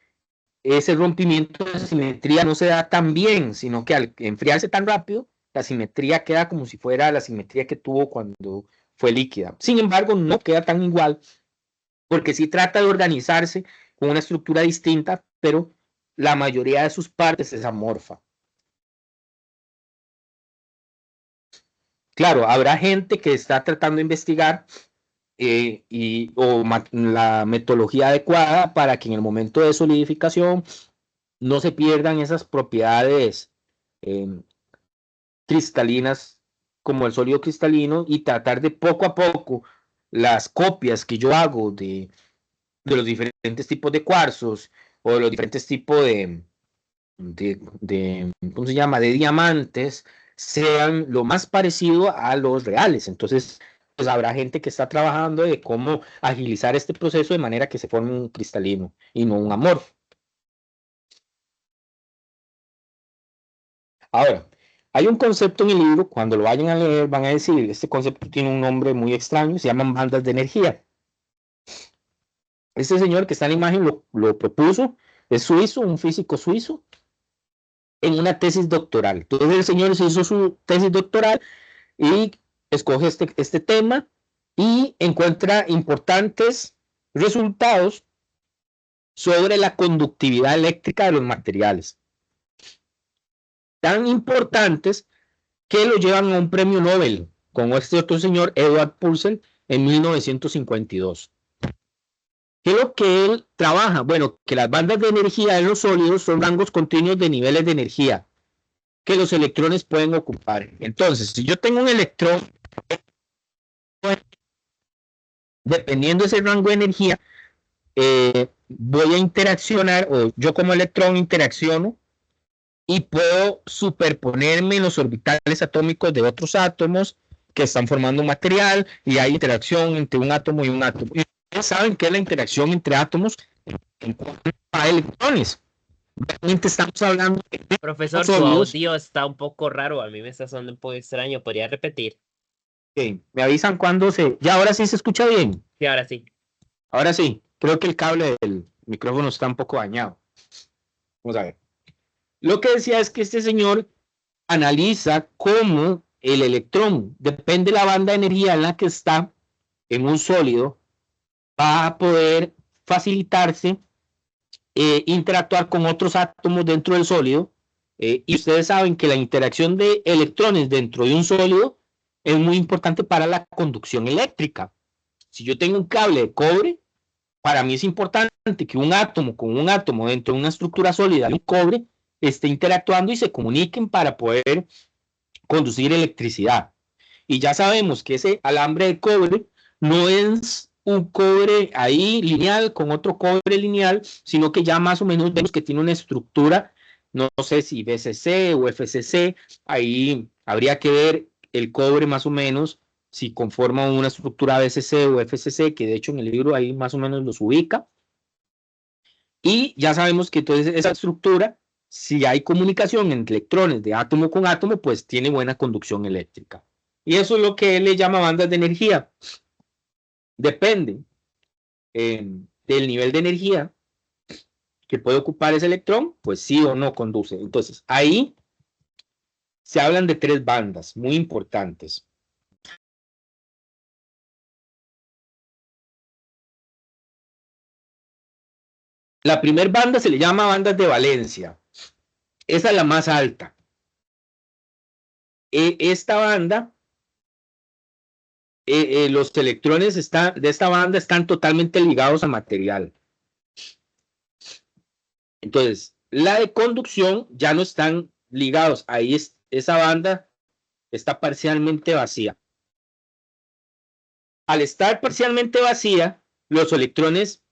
ese rompimiento de simetría no se da tan bien, sino que al enfriarse tan rápido, la simetría queda como si fuera la simetría que tuvo cuando fue líquida. Sin embargo, no queda tan igual, porque sí trata de organizarse con una estructura distinta, pero la mayoría de sus partes es amorfa. Claro, habrá gente que está tratando de investigar la metodología adecuada para que en el momento de solidificación no se pierdan esas propiedades eh, cristalinas como el sólido cristalino y tratar de poco a poco las copias que yo hago de los diferentes tipos de cuarzos o de los diferentes tipos ¿cómo se llama? De diamantes sean lo más parecido a los reales. Entonces, pues habrá gente que está trabajando de cómo agilizar este proceso de manera que se forme un cristalino y no un amorfo. Ahora, hay un concepto en el libro, cuando lo vayan a leer van a decir, este concepto tiene un nombre muy extraño, se llaman bandas de energía. Este señor que está en la imagen lo propuso, es suizo, un físico suizo, en una tesis doctoral. Entonces el señor se hizo su tesis doctoral y escoge este tema y encuentra importantes resultados sobre la conductividad eléctrica de los materiales. Tan importantes que lo llevan a un premio Nobel con este otro señor, Edward Purcell, en 1952. ¿Qué es lo que él trabaja? Bueno, que las bandas de energía en los sólidos son rangos continuos de niveles de energía que los electrones pueden ocupar. Entonces, si yo tengo un electrón, dependiendo de ese rango de energía, voy a interaccionar, o yo como electrón interacciono, y puedo superponerme en los orbitales atómicos de otros átomos que están formando un material, y hay interacción entre un átomo y un átomo. Y ustedes saben que es la interacción entre átomos en cuanto a electrones. Realmente estamos hablando de Profesor, su sólidos. audio está un poco raro, a mí me está sonando un poco extraño, ¿podría repetir? Okay. Me avisan cuando se... Ya, ahora sí se escucha bien. Sí, ahora sí. Ahora sí. Creo que el cable del micrófono está un poco dañado. Vamos a ver. Lo que decía es que este señor analiza cómo el electrón, depende de la banda de energía en la que está en un sólido, va a poder facilitarse, interactuar con otros átomos dentro del sólido. Y ustedes saben que la interacción de electrones dentro de un sólido es muy importante para la conducción eléctrica. Si yo tengo un cable de cobre, para mí es importante que un átomo con un átomo dentro de una estructura sólida de un cobre esté interactuando y se comuniquen para poder conducir electricidad. Y ya sabemos que ese alambre de cobre no es un cobre ahí lineal con otro cobre lineal, sino que ya más o menos vemos que tiene una estructura, no sé si BCC o FCC, ahí habría que ver el cobre más o menos si conforma una estructura BCC o FCC, que de hecho en el libro ahí más o menos los ubica. Y ya sabemos que entonces esa estructura, si hay comunicación entre electrones de átomo con átomo, pues tiene buena conducción eléctrica. Y eso es lo que él le llama bandas de energía. Depende del nivel de energía que puede ocupar ese electrón, pues sí o no conduce. Entonces, ahí se hablan de tres bandas muy importantes. La primera banda se le llama bandas de valencia. Esa es la más alta. Esta banda, los electrones de esta banda están totalmente ligados al material. Entonces, la de conducción ya no están ligados. Ahí esa banda está parcialmente vacía. Al estar parcialmente vacía, los electrones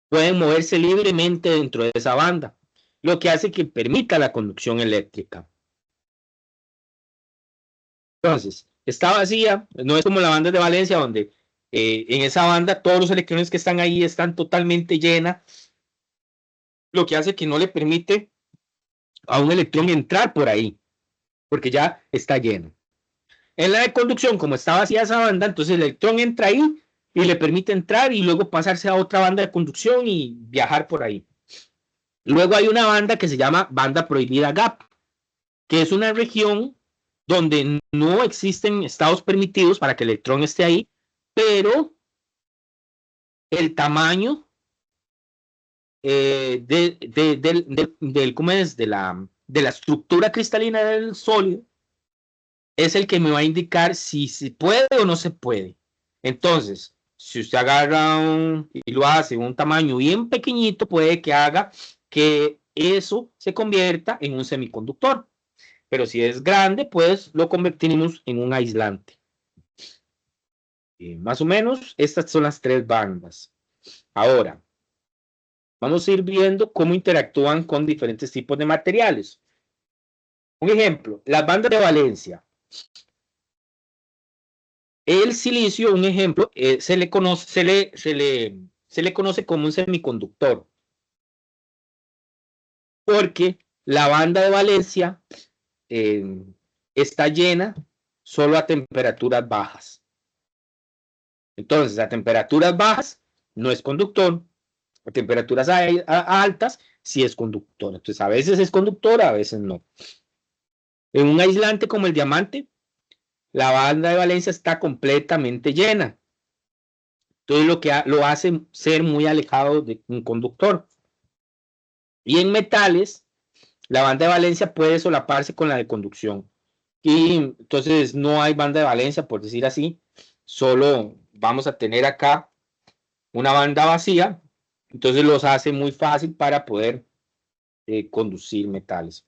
pueden moverse libremente dentro de esa banda, lo que hace que permita la conducción eléctrica. Entonces, está vacía, no es como la banda de valencia, donde en esa banda todos los electrones que están ahí están totalmente llenas, lo que hace que no le permite a un electrón entrar por ahí, porque ya está lleno. En la de conducción, como está vacía esa banda, entonces el electrón entra ahí y le permite entrar y luego pasarse a otra banda de conducción y viajar por ahí. Luego hay una banda que se llama banda prohibida gap, que es una región donde no existen estados permitidos para que el electrón esté ahí, pero el tamaño ¿cómo es? de la estructura cristalina del sólido es el que me va a indicar si se puede o no se puede. Entonces, si usted agarra y lo hace en un tamaño bien pequeñito, puede que haga que eso se convierta en un semiconductor. Pero si es grande, pues lo convertimos en un aislante. Más o menos, estas son las tres bandas. Ahora, vamos a ir viendo cómo interactúan con diferentes tipos de materiales. Un ejemplo, las bandas de valencia. El silicio, un ejemplo, se le conoce como un semiconductor, porque la banda de valencia está llena solo a temperaturas bajas. Entonces, a temperaturas bajas no es conductor, a temperaturas altas sí es conductor. Entonces, a veces es conductor, a veces no. En un aislante como el diamante, la banda de valencia está completamente llena. Entonces, lo que lo hace ser muy alejado de un conductor. Y en metales, la banda de valencia puede solaparse con la de conducción. Y entonces no hay banda de valencia, por decir así. Solo vamos a tener acá una banda vacía. Entonces los hace muy fácil para poder conducir metales.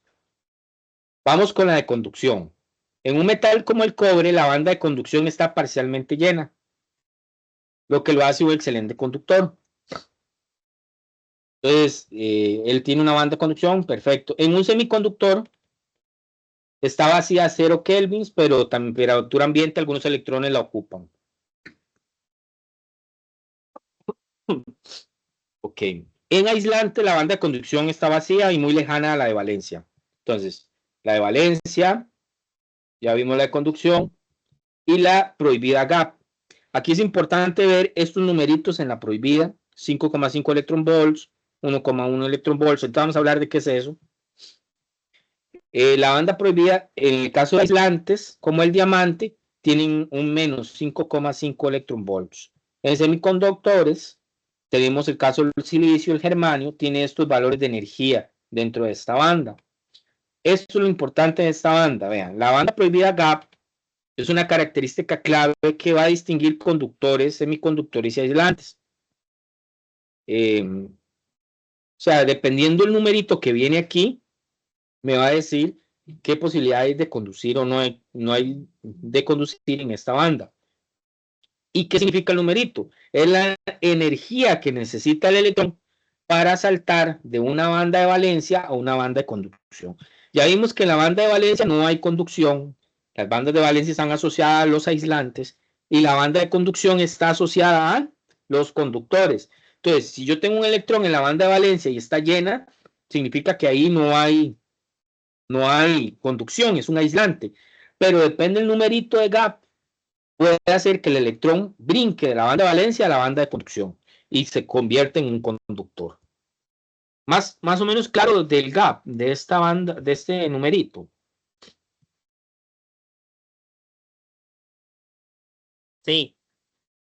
Vamos con la de conducción. En un metal como el cobre, la banda de conducción está parcialmente llena, lo que lo hace un excelente conductor. Entonces, él tiene una banda de conducción, perfecto. En un semiconductor está vacía a 0 kelvins, pero a temperatura ambiente algunos electrones la ocupan. Ok. En aislante, la banda de conducción está vacía y muy lejana a la de valencia. Entonces, la de valencia, ya vimos la de conducción, y la prohibida gap. Aquí es importante ver estos numeritos en la prohibida, 5,5 electron volts, 1,1 electron volts. Entonces vamos a hablar de qué es eso. La banda prohibida, en el caso de aislantes, como el diamante, tienen un menos 5,5 electron volts. En semiconductores, tenemos el caso del silicio, el germanio, tiene estos valores de energía dentro de esta banda. Esto es lo importante de esta banda. Vean, la banda prohibida gap es una característica clave que va a distinguir conductores, semiconductores y aislantes. O sea, dependiendo del numerito que viene aquí, me va a decir qué posibilidades de conducir o no hay de conducir en esta banda. ¿Y qué significa el numerito? Es la energía que necesita el electrón para saltar de una banda de valencia a una banda de conducción. Ya vimos que en la banda de valencia no hay conducción, las bandas de valencia están asociadas a los aislantes y la banda de conducción está asociada a los conductores. Entonces, si yo tengo un electrón en la banda de valencia y está llena, significa que ahí no hay conducción, es un aislante. Pero depende del numerito de gap, puede hacer que el electrón brinque de la banda de valencia a la banda de conducción y se convierte en un conductor. Más o menos claro del gap de esta banda, de este numerito. Sí.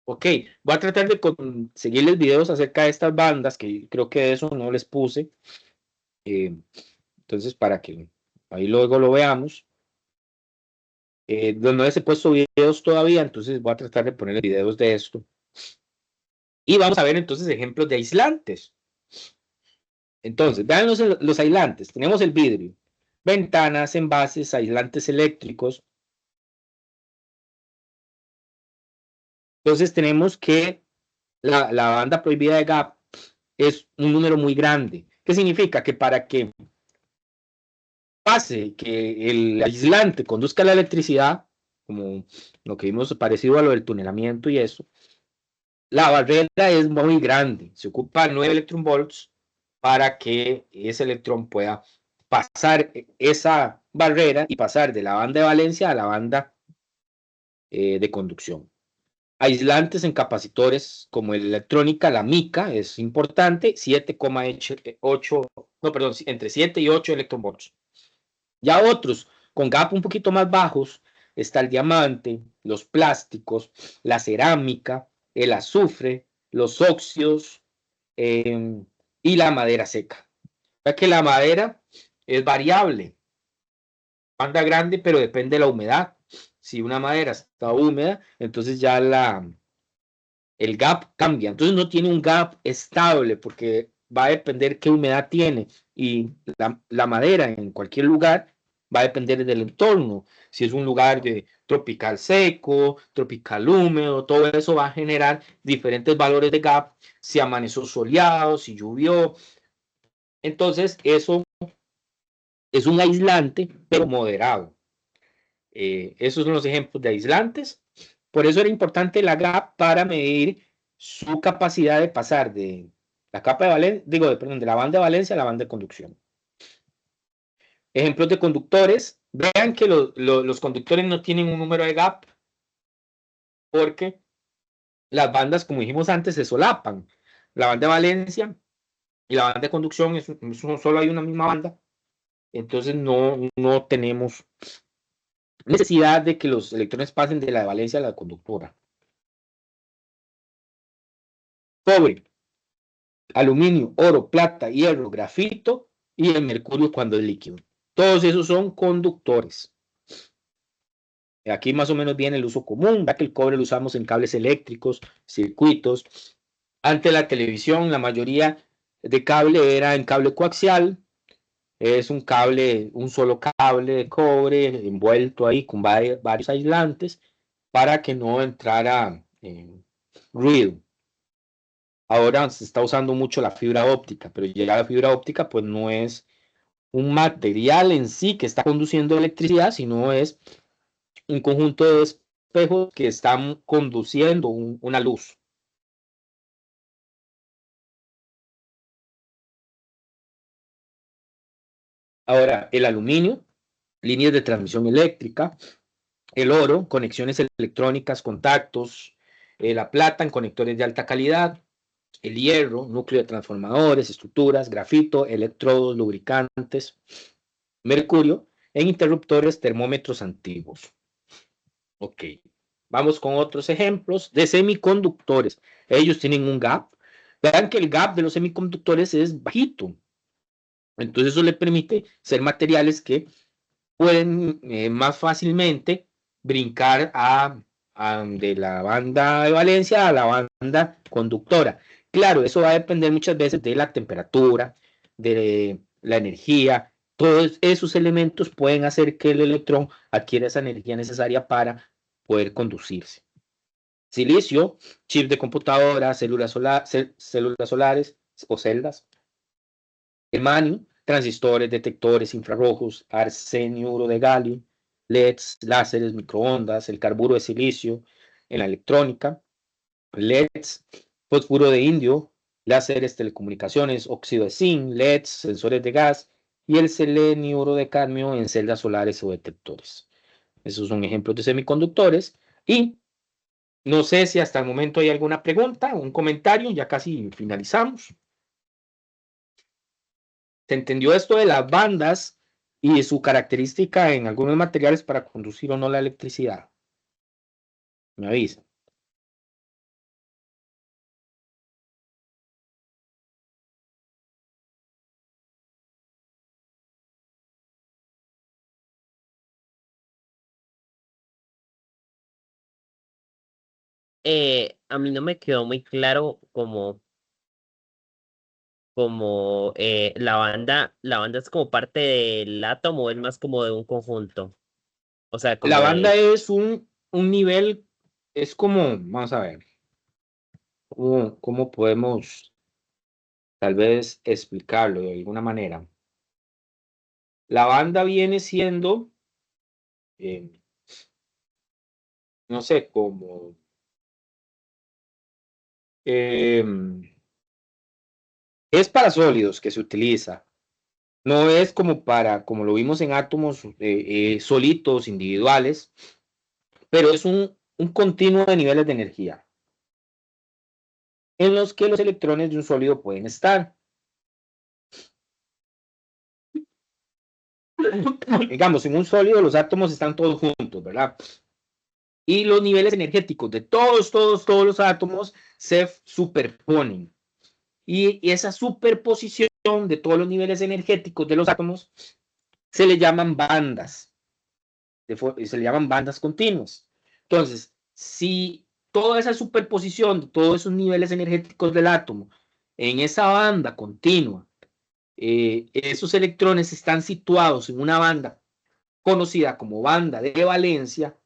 Ok, voy a tratar de conseguirles videos acerca de estas bandas, que creo que de eso no les puse. Entonces, para que ahí luego lo veamos. No les he puesto videos todavía, entonces voy a tratar de poner videos de esto. Y vamos a ver entonces ejemplos de aislantes. Entonces, vean los aislantes. Tenemos el vidrio, ventanas, envases, aislantes eléctricos. Entonces tenemos que la banda prohibida de gap es un número muy grande. ¿Qué significa? Que para que pase que el aislante conduzca la electricidad, como lo que vimos parecido a lo del tunelamiento y eso, la barrera es muy grande. Se ocupa 9 electronvolts para que ese electrón pueda pasar esa barrera y pasar de la banda de valencia a la banda de conducción. Aislantes en capacitores como la electrónica, la mica es importante, 7,8, no, perdón, entre 7 y 8 electronvolts. Ya otros con gap un poquito más bajos está el diamante, los plásticos, la cerámica, el azufre, los óxidos y la madera seca. Ya que la madera es variable, banda grande, pero depende de la humedad. Si una madera está húmeda, entonces ya el gap cambia. Entonces no tiene un gap estable porque va a depender qué humedad tiene. Y la madera en cualquier lugar va a depender del entorno. Si es un lugar de tropical seco, tropical húmedo, todo eso va a generar diferentes valores de gap. Si amaneció soleado, si llovió. Entonces eso es un aislante, pero moderado. Esos son los ejemplos de aislantes. Por eso era importante la gap para medir su capacidad de pasar de la capa de valencia, perdón, de la banda de valencia a la banda de conducción. Ejemplos de conductores. Vean que los conductores no tienen un número de gap porque las bandas, como dijimos antes, se solapan. La banda de valencia y la banda de conducción solo hay una misma banda. Entonces no tenemos necesidad de que los electrones pasen de la de valencia a la conductora. Cobre, aluminio, oro, plata, hierro, grafito y el mercurio cuando es líquido. Todos esos son conductores. Aquí más o menos viene el uso común, ya que el cobre lo usamos en cables eléctricos, circuitos. Ante la televisión, la mayoría de cable era en cable coaxial. Es un cable, un solo cable de cobre envuelto ahí con varios aislantes para que no entrara ruido. Ahora se está usando mucho la fibra óptica, pero ya la fibra óptica pues no es un material en sí que está conduciendo electricidad, sino es un conjunto de espejos que están conduciendo una luz. Ahora, el aluminio, líneas de transmisión eléctrica, el oro, conexiones electrónicas, contactos, la plata en conectores de alta calidad, el hierro, núcleo de transformadores, estructuras, grafito, electrodos, lubricantes, mercurio en interruptores, termómetros antiguos. Ok, vamos con otros ejemplos de semiconductores. Ellos tienen un gap. Vean que el gap de los semiconductores es bajito. Entonces eso le permite ser materiales que pueden más fácilmente brincar de la banda de valencia a la banda conductora. Claro, eso va a depender muchas veces de la temperatura, de la energía. Todos esos elementos pueden hacer que el electrón adquiera esa energía necesaria para poder conducirse. Silicio, chip de computadora, células solares o celdas. Germanio, transistores, detectores infrarrojos, arsenio, uro de galio, LEDs, láseres, microondas, el carburo de silicio en la electrónica, LEDs, fósforo de indio, láseres, telecomunicaciones, óxido de zinc, LEDs, sensores de gas y el selenio, oro de cadmio en celdas solares o detectores. Esos son ejemplos de semiconductores y no sé si hasta el momento hay alguna pregunta, un comentario, ya casi finalizamos. ¿Se entendió esto de las bandas y su característica en algunos materiales para conducir o no la electricidad? Me avisa. A mí no me quedó muy claro como la banda es como parte del átomo, o es más como de un conjunto. O sea, La como banda de, es un nivel, es como, vamos a ver, cómo podemos tal vez explicarlo de alguna manera. La banda viene siendo, eh, no sé, como eh, es para sólidos que se utiliza. No es como lo vimos en átomos solitos, individuales, pero es un continuo de niveles de energía en los que los electrones de un sólido pueden estar. Digamos, en un sólido los átomos están todos juntos, ¿verdad? Y los niveles energéticos de todos los átomos se superponen. Y esa superposición de todos los niveles energéticos de los átomos se le llaman bandas. Se le llaman bandas continuas. Entonces, si toda esa superposición de todos esos niveles energéticos del átomo en esa banda continua, esos electrones están situados en una banda conocida como banda de valencia,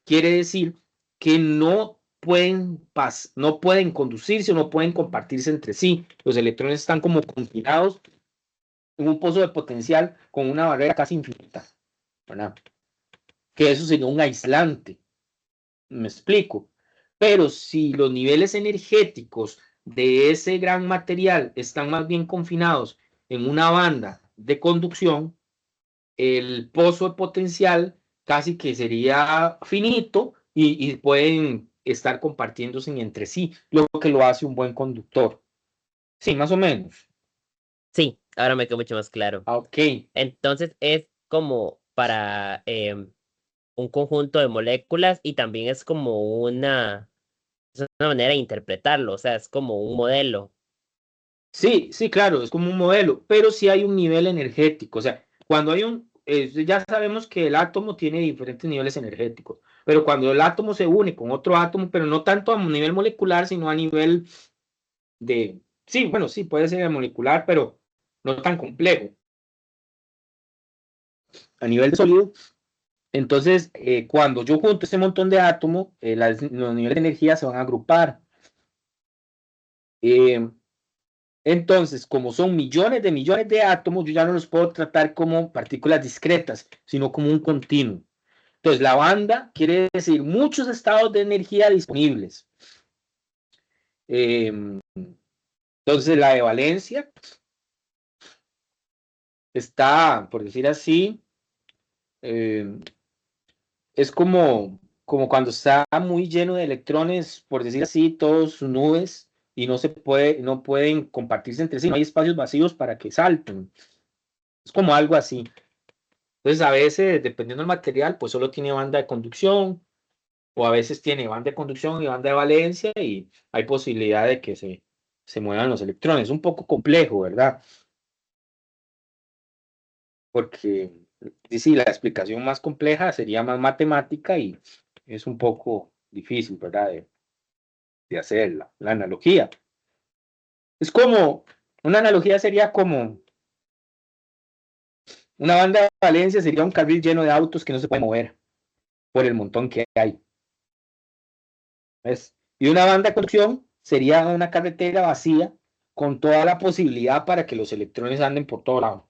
quiere decir que no pueden conducirse o no pueden compartirse entre sí. Los electrones están como confinados en un pozo de potencial con una barrera casi infinita, ¿verdad? Que eso sería un aislante. Me explico. Pero si los niveles energéticos de ese gran material están más bien confinados en una banda de conducción, el pozo de potencial casi que sería finito y pueden estar compartiéndose entre sí, lo que lo hace un buen conductor. Sí, más o menos. Sí, ahora me quedó mucho más claro. Ok. Entonces es como para un conjunto de moléculas y también es como es una manera de interpretarlo, o sea, es como un modelo. Sí, sí, claro, es como un modelo, pero sí hay un nivel energético. O sea, cuando hay ya sabemos que el átomo tiene diferentes niveles energéticos, pero cuando el átomo se une con otro átomo, pero no tanto a nivel molecular, sino a nivel sí, bueno, sí, puede ser molecular, pero no tan complejo. A nivel de sólido, entonces, cuando yo junto este montón de átomos, los niveles de energía se van a agrupar. Eh, Entonces, como son millones de átomos, yo ya no los puedo tratar como partículas discretas, sino como un continuo. Entonces, la banda quiere decir muchos estados de energía disponibles. Entonces, la de valencia está, por decir así, eh, es como cuando está muy lleno de electrones, por decir así, todos nubes, y no pueden compartirse entre sí, no hay espacios vacíos para que salten. Es como algo así. Entonces, a veces, dependiendo del material, pues solo tiene banda de conducción, o a veces tiene banda de conducción y banda de valencia, y hay posibilidad de que se muevan los electrones. Es un poco complejo, ¿verdad? Porque, sí, la explicación más compleja sería más matemática y es un poco difícil, ¿verdad? De hacer la analogía. Es como, una analogía sería como, una banda de valencia sería un carril lleno de autos que no se puede mover por el montón que hay. ¿Ves? Y una banda de conducción sería una carretera vacía con toda la posibilidad para que los electrones anden por todo lado.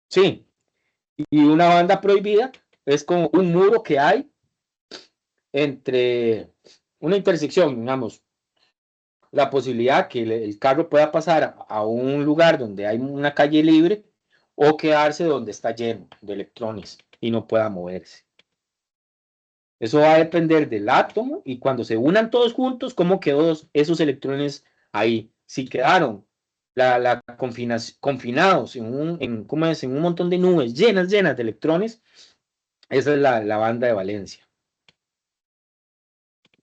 Sí, y una banda prohibida es como un muro que hay entre una intersección, digamos, la posibilidad que el carro pueda pasar a un lugar donde hay una calle libre o quedarse donde está lleno de electrones y no pueda moverse. Eso va a depender del átomo y cuando se unan todos juntos, cómo quedó esos electrones ahí. Si quedaron confinados ¿cómo es? En un montón de nubes llenas de electrones, esa es la banda de valencia.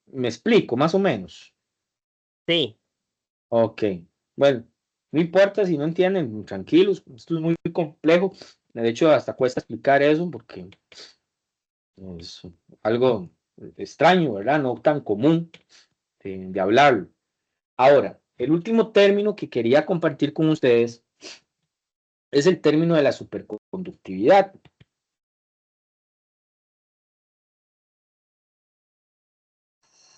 ¿Me explico? Más o menos. Sí, Ok. Bueno, no importa si no entienden, tranquilos, esto es muy complejo. De hecho, hasta cuesta explicar eso porque es algo extraño, ¿verdad? No tan común de hablarlo. Ahora, el último término que quería compartir con ustedes es el término de la superconductividad.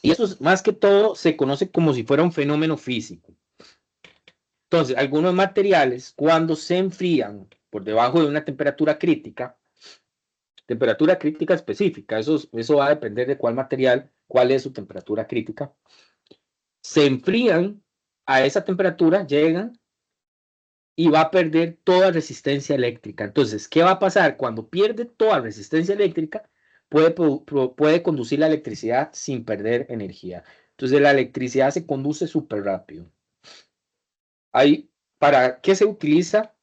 Y eso más que todo se conoce como si fuera un fenómeno físico. Entonces, algunos materiales, cuando se enfrían por debajo de una temperatura crítica específica, eso va a depender de cuál material, cuál es su temperatura crítica, se enfrían a esa temperatura, llegan y va a perder toda resistencia eléctrica. Entonces, ¿qué va a pasar? Cuando pierde toda resistencia eléctrica, puede conducir la electricidad sin perder energía. Entonces, la electricidad se conduce súper rápido. Ahí, ¿para qué se utiliza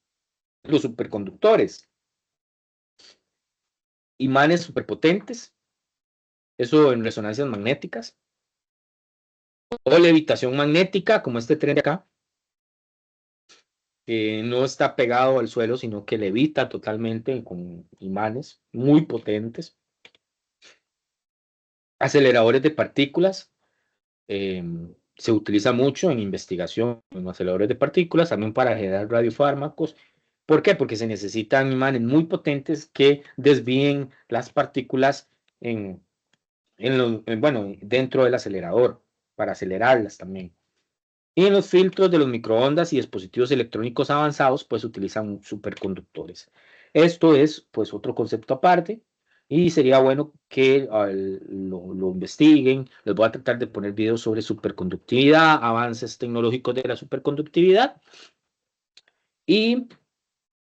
los superconductores? Imanes superpotentes, eso en resonancias magnéticas, o levitación magnética, como este tren de acá, que no está pegado al suelo, sino que levita totalmente con imanes muy potentes. Aceleradores de partículas, se utiliza mucho en investigación en aceleradores de partículas, también para generar radiofármacos. ¿Por qué? Porque se necesitan imanes muy potentes que desvíen las partículas bueno, dentro del acelerador, para acelerarlas también. Y en los filtros de los microondas y dispositivos electrónicos avanzados, pues utilizan superconductores. Esto es, pues, otro concepto aparte, y sería bueno que lo investiguen. Les voy a tratar de poner videos sobre superconductividad, avances tecnológicos de la superconductividad, y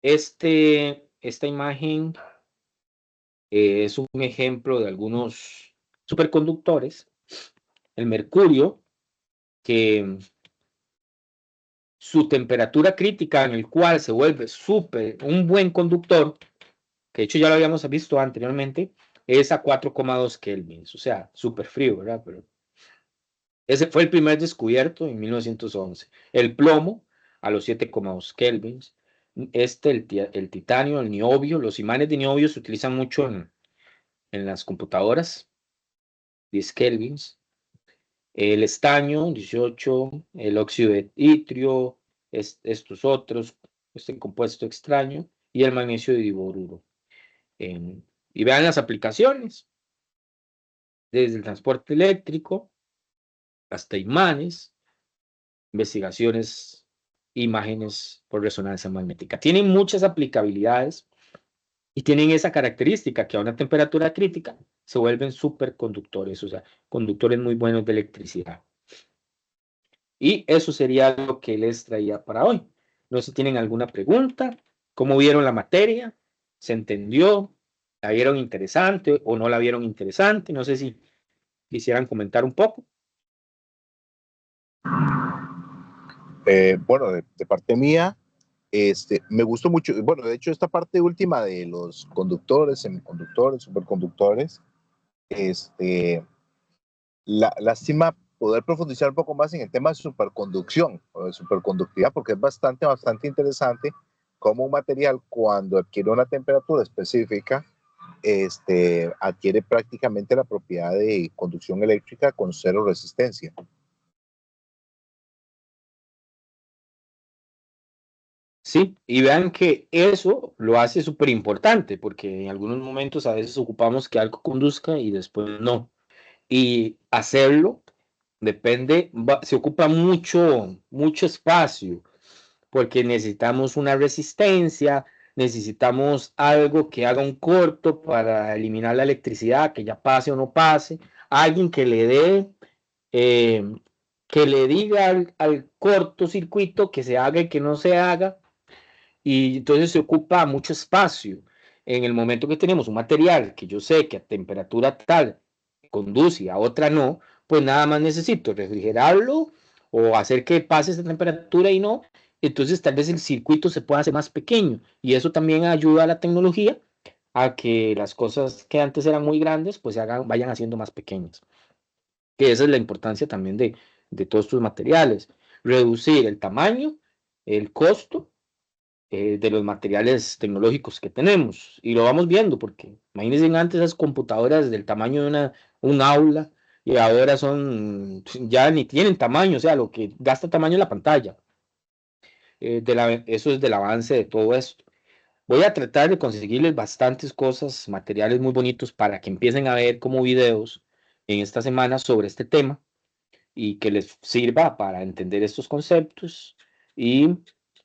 esta imagen es un ejemplo de algunos superconductores. El mercurio, que su temperatura crítica en el cual se vuelve un buen conductor, que de hecho ya lo habíamos visto anteriormente, es a 4,2 kelvins, o sea, súper frío, ¿verdad? Pero ese fue el primer descubierto en 1911. El plomo a los 7,2 kelvins. El titanio, el niobio, los imanes de niobio se utilizan mucho en las computadoras, 10 kelvins. El estaño, 18, el óxido de itrio, estos otros, este compuesto extraño, y el magnesio de diboruro. Y vean las aplicaciones, desde el transporte eléctrico hasta imanes, investigaciones, imágenes por resonancia magnética. Tienen muchas aplicabilidades y tienen esa característica que a una temperatura crítica se vuelven superconductores, o sea, conductores muy buenos de electricidad. Y eso sería lo que les traía para hoy. No sé si tienen alguna pregunta. ¿Cómo vieron la materia? ¿Se entendió? ¿La vieron interesante o no la vieron interesante? No sé si quisieran comentar un poco. Bueno, de parte mía, me gustó mucho. Bueno, de hecho, esta parte última de los conductores, semiconductores, superconductores, lástima poder profundizar un poco más en el tema de superconducción o de superconductividad, porque es bastante interesante cómo un material, cuando adquiere una temperatura específica, adquiere prácticamente la propiedad de conducción eléctrica con cero resistencia. Sí, y vean que eso lo hace súper importante, porque en algunos momentos a veces ocupamos que algo conduzca y después no. Y hacerlo depende, se ocupa mucho espacio, porque necesitamos una resistencia, necesitamos algo que haga un corto para eliminar la electricidad, que ya pase o no pase, alguien que le dé, eh, que le diga al cortocircuito que se haga y que no se haga, y entonces se ocupa mucho espacio. En el momento que tenemos un material que yo sé que a temperatura tal conduce y a otra no, pues nada más necesito refrigerarlo o hacer que pase esa temperatura y no, entonces tal vez el circuito se pueda hacer más pequeño, y eso también ayuda a la tecnología a que las cosas que antes eran muy grandes pues vayan haciendo más pequeñas. Que esa es la importancia también de todos estos materiales, reducir el tamaño, el costo de los materiales tecnológicos que tenemos. Y lo vamos viendo, porque imagínense antes esas computadoras del tamaño de un aula, y ahora ya ni tienen tamaño, o sea, lo que gasta tamaño es la pantalla. Eso es del avance de todo esto. Voy a tratar de conseguirles bastantes cosas, materiales muy bonitos para que empiecen a ver como videos en esta semana sobre este tema, y que les sirva para entender estos conceptos y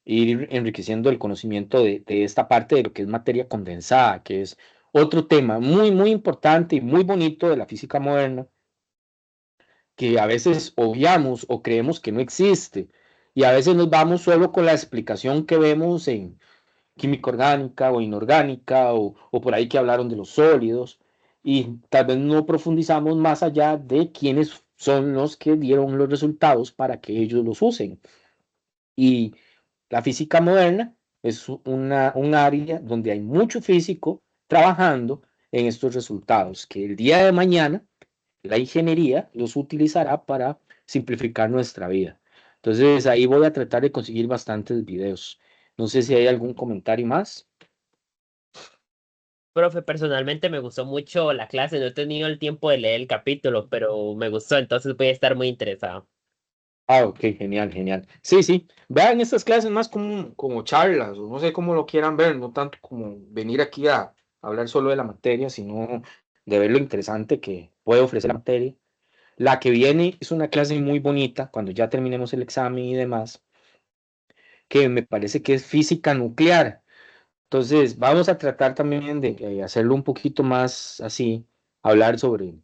ir enriqueciendo el conocimiento de esta parte de lo que es materia condensada, que es otro tema muy importante y muy bonito de la física moderna, que a veces obviamos o creemos que no existe, y a veces nos vamos solo con la explicación que vemos en química orgánica o inorgánica, o por ahí que hablaron de los sólidos, y tal vez no profundizamos más allá de quiénes son los que dieron los resultados para que ellos los usen. Y la física moderna es un área donde hay mucho físico trabajando en estos resultados, que el día de mañana la ingeniería los utilizará para simplificar nuestra vida. Entonces ahí voy a tratar de conseguir bastantes videos. No sé si hay algún comentario más. Profe, personalmente me gustó mucho la clase, no he tenido el tiempo de leer el capítulo, pero me gustó, entonces voy a estar muy interesado. Ah, ok, genial. Sí, sí. Vean estas clases más como charlas, o no sé cómo lo quieran ver, no tanto como venir aquí a hablar solo de la materia, sino de ver lo interesante que puede ofrecer la materia. La que viene es una clase muy bonita, cuando ya terminemos el examen y demás, que me parece que es física nuclear. Entonces, vamos a tratar también de hacerlo un poquito más así, hablar sobre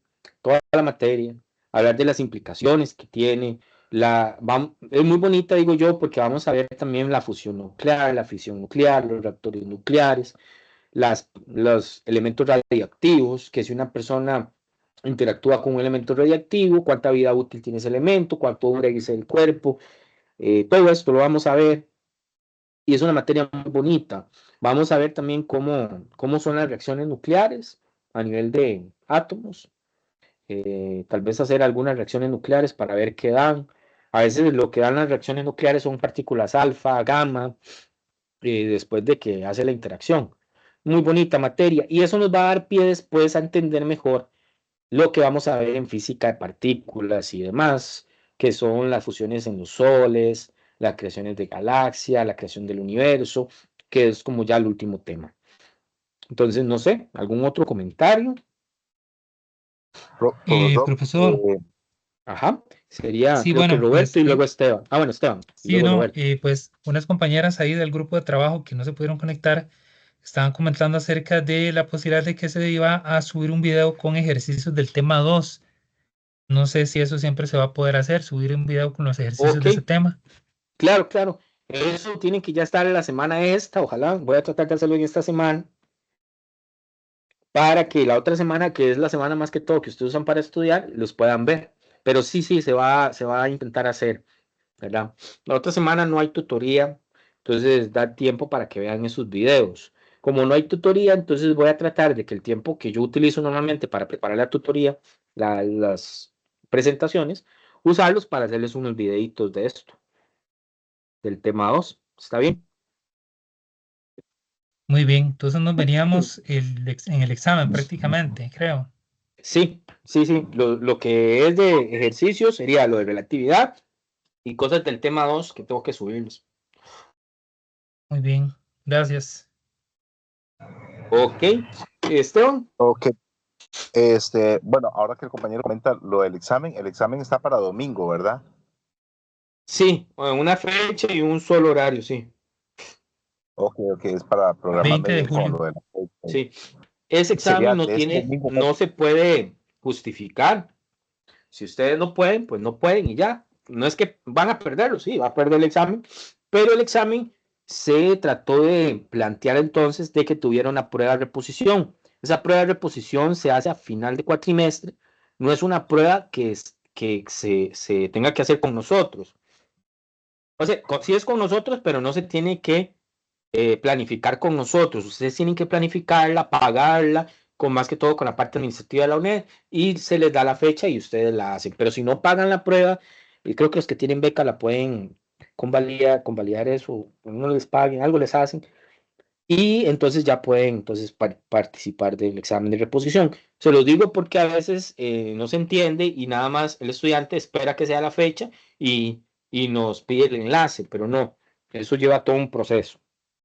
toda la materia, hablar de las implicaciones que tiene. Es muy bonita, digo yo, porque vamos a ver también la fusión nuclear, la fisión nuclear, los reactores nucleares, los elementos radioactivos, que si una persona interactúa con un elemento radioactivo, cuánta vida útil tiene ese elemento, cuánto dura ese el cuerpo, todo esto lo vamos a ver y es una materia muy bonita. Vamos a ver también cómo son las reacciones nucleares a nivel de átomos, tal vez hacer algunas reacciones nucleares para ver qué dan. A veces lo que dan las reacciones nucleares son partículas alfa, gamma, después de que hace la interacción. Muy bonita materia y eso nos va a dar pie después a entender mejor lo que vamos a ver en física de partículas y demás, que son las fusiones en los soles, las creaciones de galaxias, la creación del universo, que es como ya el último tema. Entonces, no sé, ¿algún otro comentario? Profesor, Profesor, Ajá, sería sí, creo que bueno, Roberto y luego Esteban. Ah, bueno, Esteban, y sí, luego no, Roberto. pues unas compañeras ahí del grupo de trabajo que no se pudieron conectar estaban comentando acerca de la posibilidad de que se iba a subir un video con ejercicios del tema 2. No sé si eso siempre se va a poder hacer, subir un video con los ejercicios Ok, de ese tema. claro, claro. Eso tiene que ya estar en la semana esta, ojalá. Voy a tratar de hacerlo en esta semana para que la otra semana, que es la semana más que todo que ustedes usan para estudiar, los puedan ver. Pero sí, sí, se va a intentar hacer, ¿verdad? La otra semana no hay tutoría, entonces da tiempo para que vean esos videos. Como no hay tutoría, entonces voy a tratar de que el tiempo que yo utilizo normalmente para preparar la tutoría, las presentaciones, usarlos para hacerles unos videitos de esto, del tema 2. ¿Está bien? Muy bien, entonces nos veríamos en el examen prácticamente, creo. Sí, sí, sí. Lo que es de ejercicio sería lo de relatividad y cosas del tema 2 que tengo que subirlos. Muy bien, gracias. Ok, Esteban. ok, bueno, ahora que el compañero comenta lo del examen, el examen está para domingo, ¿verdad? Sí, una fecha y un solo horario, sí. Ok, es para programarme 20 de bien con julio. lo de la fecha. Sí. Ese examen Sería no de este tiene, domingo. no se puede justificar. Si ustedes no pueden, pues no pueden y ya. No es que van a perderlo, sí, va a perder el examen, pero el examen se trató de plantear entonces de que tuviera una prueba de reposición. Esa prueba de reposición se hace a final de cuatrimestre, no es una prueba que se tenga que hacer con nosotros. O sea, sí es con nosotros, pero no se tiene que planificar con nosotros. Ustedes tienen que planificarla, pagarla, con más que todo con la parte administrativa de la UNED, y se les da la fecha y ustedes la hacen. Pero si no pagan la prueba, y creo que los que tienen beca la pueden convalidar eso, no les paguen, algo les hacen, y entonces ya pueden entonces participar del examen de reposición. Se los digo porque a veces no se entiende y nada más el estudiante espera que sea la fecha y nos pide el enlace, pero no, eso lleva todo un proceso.